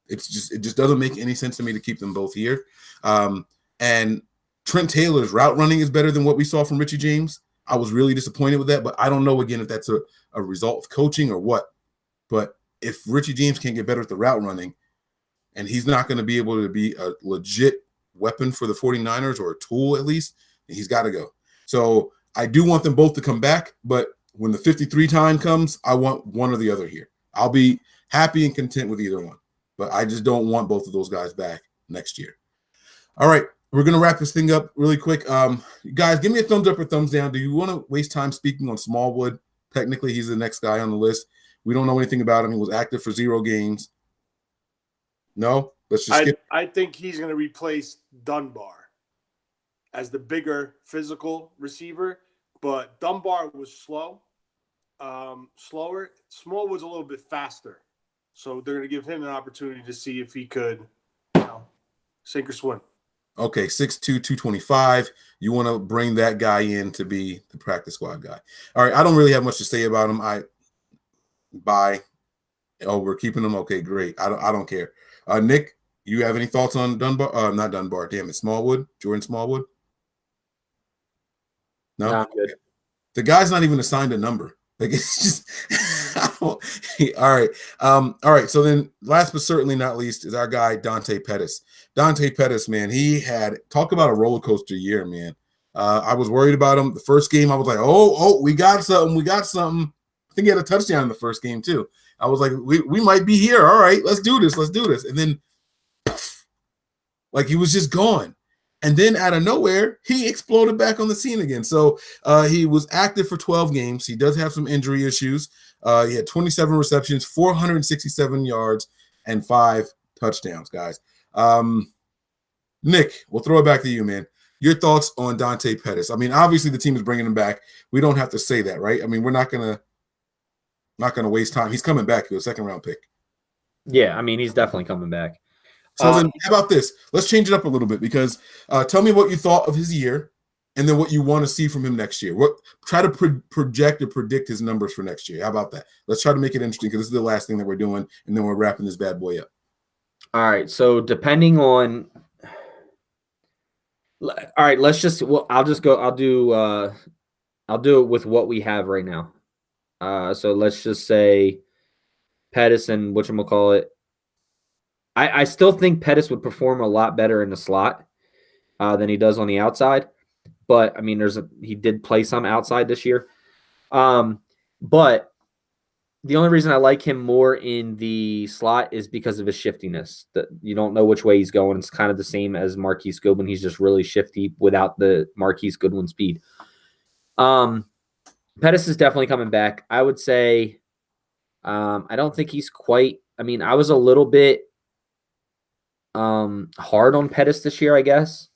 It just doesn't make any sense to me to keep them both here. And Trent Taylor's route running is better than what we saw from Richie James. I was really disappointed with that, but I don't know, again, if that's a result of coaching or what. But if Richie James can't get better at the route running, and he's not going to be able to be a legit weapon for the 49ers, or a tool at least, then he's got to go. So I do want them both to come back, but when the 53 time comes, I want one or the other here. I'll be happy and content with either one, but I just don't want both of those guys back next year. All right. We're going to wrap this thing up really quick. Guys, give me a thumbs up or thumbs down. Do you want to waste time speaking on Smallwood? Technically, he's the next guy on the list. We don't know anything about him. He was active for 0 games. No? Let's just skip. I think he's going to replace Dunbar as the bigger physical receiver, but Dunbar was slower. Smallwood's a little bit faster. So they're going to give him an opportunity to see if he could, sink or swim. Okay, 6'2", 225. You want to bring that guy in to be the practice squad guy. All right, I don't really have much to say about him. Bye. Oh, we're keeping him? Okay, great. I don't care. Nick, you have any thoughts on Dunbar? Not Dunbar. Damn it, Smallwood. Jordan Smallwood? No? Not good. The guy's not even assigned a number. Like, it's just all right. All right. So then last but certainly not least is our guy Dante Pettis. Dante Pettis, man, he had talk about a roller coaster year, man. I was worried about him. The first game, I was like, oh, we got something. I think he had a touchdown in the first game too. I was like, we might be here. All right, let's do this. And then like he was just gone. And then out of nowhere, he exploded back on the scene again. So he was active for 12 games. He does have some injury issues. He had 27 receptions, 467 yards, and 5 touchdowns, guys. Nick, we'll throw it back to you, man. Your thoughts on Dante Pettis? I mean, obviously the team is bringing him back. We don't have to say that, right? I mean, we're not gonna waste time. He's coming back. He was a 2nd-round pick. Yeah, I mean, he's definitely coming back. So then how about this? Let's change it up a little bit, because tell me what you thought of his year and then what you want to see from him next year. Try to project or predict his numbers for next year. How about that? Let's try to make it interesting, because this is the last thing that we're doing, and then we're wrapping this bad boy up. All right, so depending on – all right, let's just – I'll do it with what we have right now. So let's just say Pettis and whatchamacallit. I still think Pettis would perform a lot better in the slot than he does on the outside. But, I mean, he did play some outside this year. But the only reason I like him more in the slot is because of his shiftiness. That you don't know which way he's going. It's kind of the same as Marquise Goodwin. He's just really shifty without the Marquise Goodwin speed. Pettis is definitely coming back. I would say I don't think he's quite – I mean, I was a little bit hard on Pettis this year, I guess,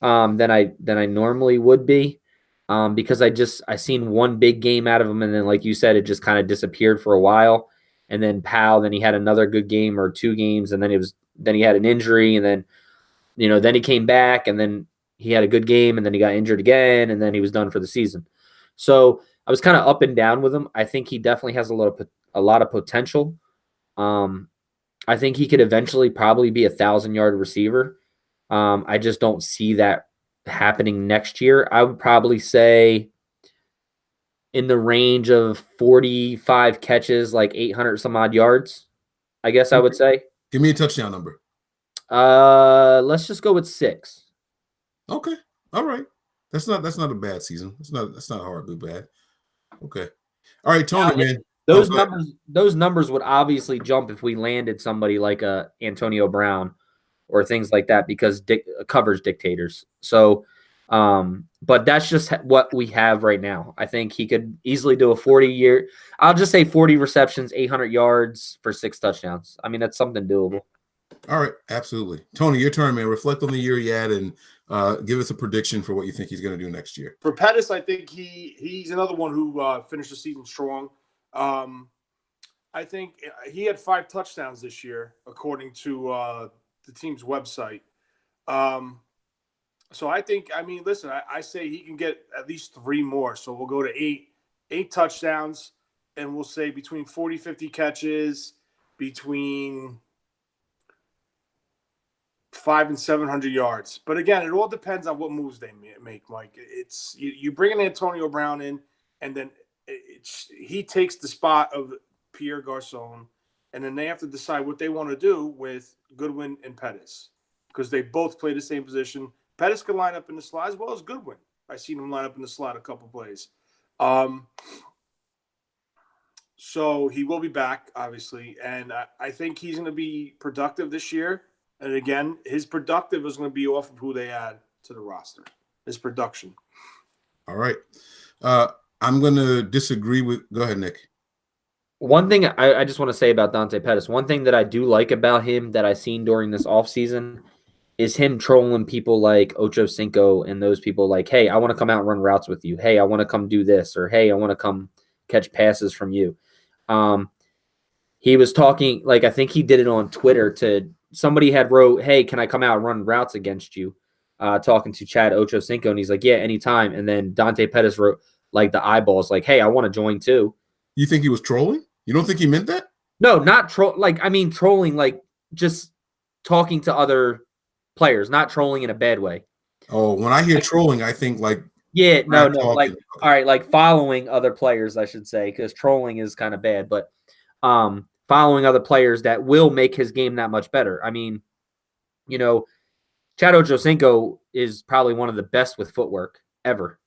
than I normally would be, because I seen one big game out of him, and then, like you said, it just kind of disappeared for a while. and then Powell, then he had another good game or 2 games, and then he had an injury, and then then he came back, and then he had a good game, and then he got injured again, and then he was done for the season. So I was kind of up and down with him. I think he definitely has a lot of potential. I think he could eventually probably be 1,000-yard receiver. I just don't see that happening next year. I would probably say in the range of 45 catches, like 800 some odd yards, I guess I would say. Give me a touchdown number. Let's just go with 6. Okay. All right. That's not a bad season. That's not horribly bad. Okay. All right, Tony, man. Those numbers would obviously jump if we landed somebody like a Antonio Brown or things like that because coverage dictators. So, but that's just what we have right now. I think he could easily do a 40-year. I'll just say 40 receptions, 800 yards for 6 touchdowns. I mean, that's something doable. All right, absolutely. Tony, your turn, man. Reflect on the year he had and give us a prediction for what you think he's going to do next year. For Pettis, I think he's another one who finished the season strong. I think he had 5 touchdowns this year, according to the team's website. So I think, listen, I say he can get at least 3 more. So we'll go to 8 touchdowns, and we'll say between 40, 50 catches, between 500 and 700 yards. But again, it all depends on what moves they make, Mike. It's you bring an Antonio Brown in, and then he takes the spot of Pierre Garçon, and then they have to decide what they want to do with Goodwin and Pettis because they both play the same position. Pettis can line up in the slot as well as Goodwin. I've seen him line up in the slot a couple plays. So he will be back, obviously, and I think he's going to be productive this year. And again, his productive is going to be off of who they add to the roster, his production. All right. I'm going to disagree with – go ahead, Nick. One thing I just want to say about Dante Pettis, one thing that I do like about him that I've seen during this offseason is him trolling people like Ocho Cinco and those people like, hey, I want to come out and run routes with you. Hey, I want to come do this. Or, hey, I want to come catch passes from you. He was talking – like I think he did it on Twitter to – somebody had wrote, hey, can I come out and run routes against you? Talking to Chad Ochocinco, and he's like, yeah, anytime. And then Dante Pettis wrote like the eyeballs, like, hey, I want to join too. You think he was trolling? You don't think he meant that? No, not troll. Like, I mean, trolling, like just talking to other players, not trolling in a bad way. Oh, when I hear trolling, I think like, yeah, no, like, all right, like following other players, I should say, because trolling is kind of bad, but following other players that will make his game that much better. I mean, Chad Ochocinco is probably one of the best with footwork ever.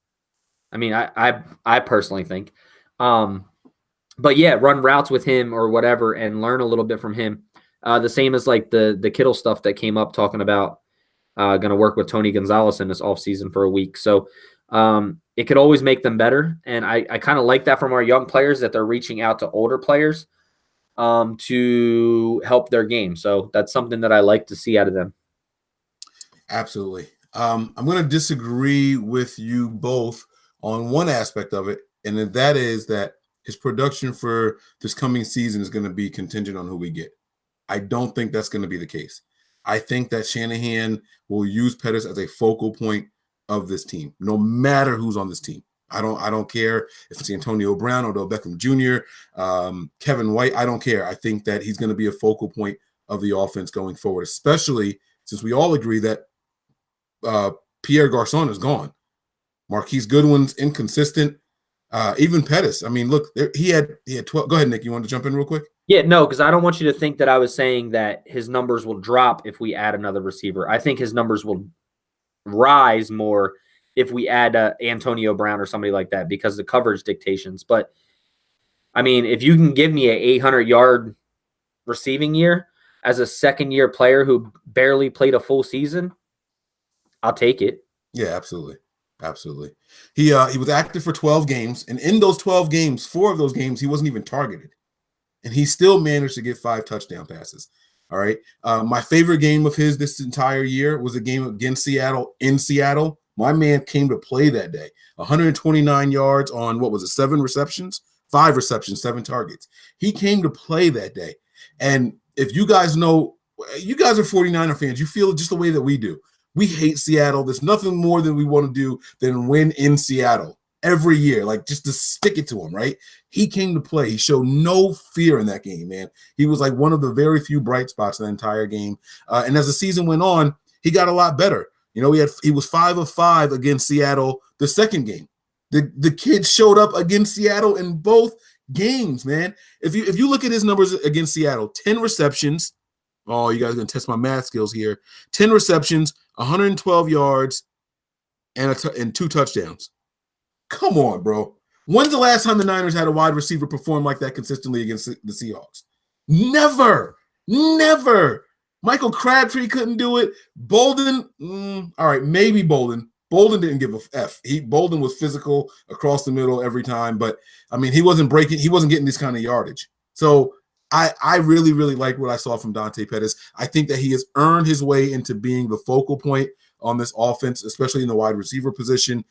I mean, I personally think. But yeah, run routes with him or whatever and learn a little bit from him. The same as like the Kittle stuff that came up talking about going to work with Tony Gonzalez in this offseason for a week. So it could always make them better. And I kind of like that from our young players that they're reaching out to older players to help their game. So that's something that I like to see out of them. Absolutely. I'm going to disagree with you both on one aspect of it, and that is that his production for this coming season is going to be contingent on who we get. I don't think that's going to be the case. I think that Shanahan will use Pettis as a focal point of this team, no matter who's on this team. I don't care if it's Antonio Brown, Odell Beckham Jr., Kevin White. I don't care. I think that he's going to be a focal point of the offense going forward, especially since we all agree that Pierre Garçon is gone. Marquise Goodwin's inconsistent. Even Pettis. I mean, look, he had 12. Go ahead, Nick. You want to jump in real quick? Yeah, no, because I don't want you to think that I was saying that his numbers will drop if we add another receiver. I think his numbers will rise more if we add Antonio Brown or somebody like that because the coverage dictations. But, I mean, if you can give me an 800-yard receiving year as a second-year player who barely played a full season, I'll take it. Yeah, absolutely. Absolutely. He was active for 12 games, and in those 12 games, 4 of those games, he wasn't even targeted. And he still managed to get 5 touchdown passes. All right. My favorite game of his this entire year was a game against Seattle in Seattle. My man came to play that day. 129 yards on, 7 receptions? 5 receptions, 7 targets. He came to play that day. And if you guys know, you guys are 49er fans, you feel just the way that we do. We hate Seattle. There's nothing more than we want to do than win in Seattle every year, like just to stick it to him, right? He came to play. He showed no fear in that game, man. He was like one of the very few bright spots in the entire game. And as the season went on, he got a lot better. You know, he was 5 of 5 against Seattle the second game. The kid showed up against Seattle in both games, man. If you look at his numbers against Seattle, 10 receptions. Oh, you guys are going to test my math skills here. 10 receptions, 112 yards, and 2 touchdowns. Come on, bro. When's the last time the Niners had a wide receiver perform like that consistently against the Seahawks? Never. Michael Crabtree couldn't do it. Bolden, all right, maybe Bolden. Bolden didn't give a F. Bolden was physical across the middle every time, but, I mean, he wasn't getting this kind of yardage. So I really, really like what I saw from Dante Pettis. I think that he has earned his way into being the focal point on this offense, especially in the wide receiver position.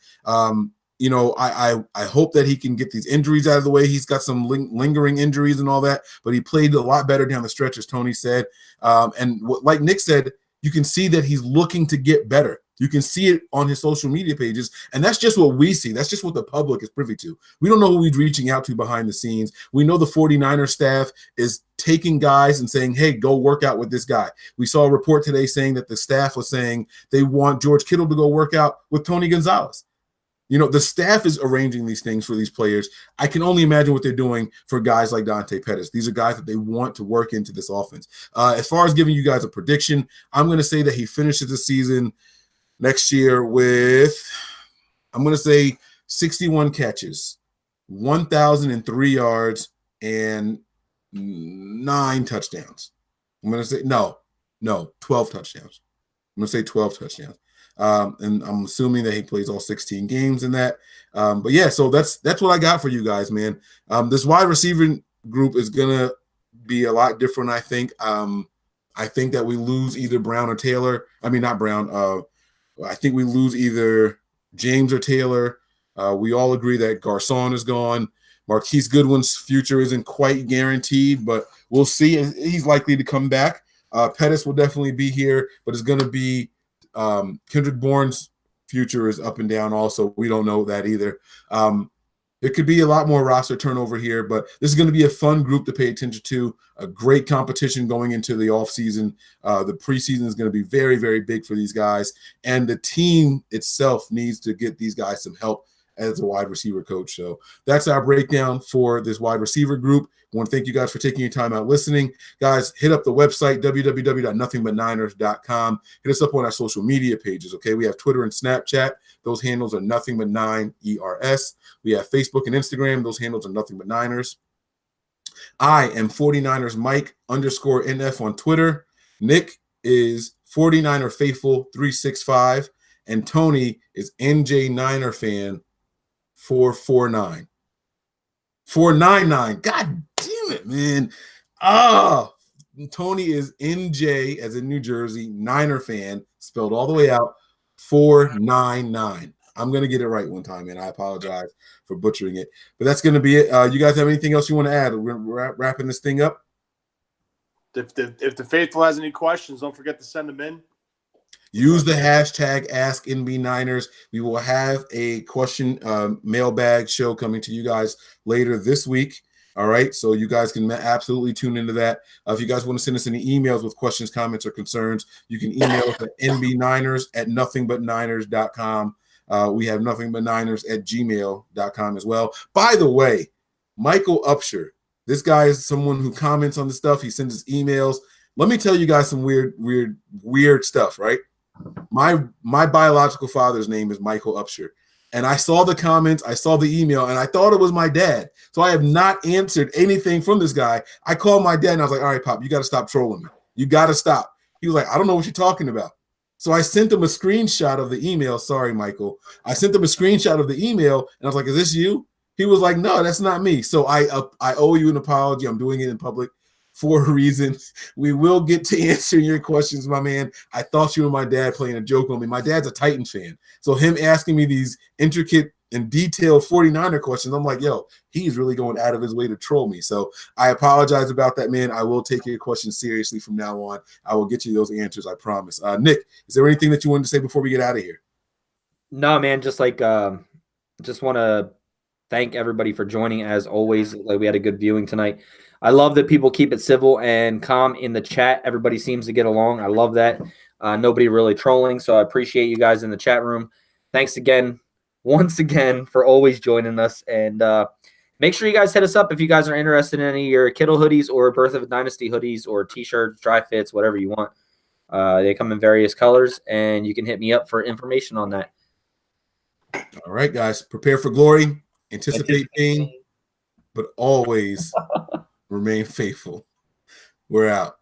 You know, I hope that he can get these injuries out of the way. He's got some lingering injuries and all that, but he played a lot better down the stretch, as Tony said. And like Nick said, you can see that he's looking to get better. You can see it on his social media pages, and that's just what we see. That's just what the public is privy to. We don't know who he's reaching out to behind the scenes. We know the 49er staff is taking guys and saying, hey, go work out with this guy. We saw a report today saying that the staff was saying they want George Kittle to go work out with Tony Gonzalez. You know, the staff is arranging these things for these players. I can only imagine what they're doing for guys like Dante Pettis. These are guys that they want to work into this offense. As far as giving you guys a prediction, I'm going to say that he finishes the season next year with, I'm going to say 61 catches, 1,003 yards, and 9 touchdowns. I'm going to say, no, 12 touchdowns. I'm going to say 12 touchdowns. And I'm assuming that he plays all 16 games in that. But yeah, so that's what I got for you guys, man. This wide receiver group is going to be a lot different, I think. I think that we lose either Brown or Taylor. I mean, not Brown. I think we lose either James or Taylor. We all agree that Garcon is gone. Marquise Goodwin's future isn't quite guaranteed, but we'll see. He's likely to come back. Pettis will definitely be here, but it's going to be Kendrick Bourne's future is up and down also. We don't know that either. It could be a lot more roster turnover here, but this is going to be a fun group to pay attention to, a great competition going into the offseason. The preseason is going to be very, very big for these guys, and the team itself needs to get these guys some help as a wide receiver coach. So that's our breakdown for this wide receiver group. I want to thank you guys for taking your time out listening. Guys, hit up the website, www.nothingbut9ers.com. Hit us up on our social media pages, okay? We have Twitter and Snapchat. Those handles are NothingBut9ERS. We have Facebook and Instagram. Those handles are Nothing But Niners. I am 49ers Mike _NF on Twitter. Nick is 49er Faithful 365. And Tony is NJ Niner Fan 449. 499. God damn it, man. Tony is NJ, as in New Jersey, Niner Fan, spelled all the way out, 499. I'm going to get it right one time, and I apologize for butchering it. But that's going to be it. You guys have anything else you want to add? We're wrapping this thing up. If the faithful has any questions, don't forget to send them in. Use the hashtag AskNBNiners. We will have a question mailbag show coming to you guys later this week. All right, so you guys can absolutely tune into that. If you guys want to send us any emails with questions, comments, or concerns, you can email us at nbniners@nothingbutniners.com. We have nothingbutniners@gmail.com as well. By the way, Michael Upshur, this guy is someone who comments on the stuff. He sends us emails. Let me tell you guys some weird stuff, right? My biological father's name is Michael Upshur. And I saw the comments, I saw the email, and I thought it was my dad. So I have not answered anything from this guy. I called my dad, and I was like, all right, Pop, you got to stop trolling me. You got to stop. He was like, I don't know what you're talking about. So I sent him a screenshot of the email. Sorry, Michael. I sent him a screenshot of the email, and I was like, is this you? He was like, no, that's not me. So I owe you an apology. I'm doing it in public for a reason. We will get to answering your questions, my man. I thought you were my dad playing a joke on me. My dad's a Titan fan. So him asking me these intricate and detailed 49er questions. I'm like, yo, he's really going out of his way to troll me. So I apologize about that, man. I will take your questions seriously from now on. I will get you those answers, I promise. Nick, is there anything that you wanted to say before we get out of here? No, man, just like just want to thank everybody for joining as always. Like, we had a good viewing tonight. I love that people keep it civil and calm in the chat. Everybody seems to get along. I love that. Nobody really trolling, so I appreciate you guys in the chat room. Thanks again, once again, for always joining us. And make sure you guys hit us up if you guys are interested in any of your Kittle hoodies or Birth of a Dynasty hoodies or T-shirts, dry fits, whatever you want. They come in various colors, and you can hit me up for information on that. All right, guys, prepare for glory, anticipate pain, but always remain faithful. We're out.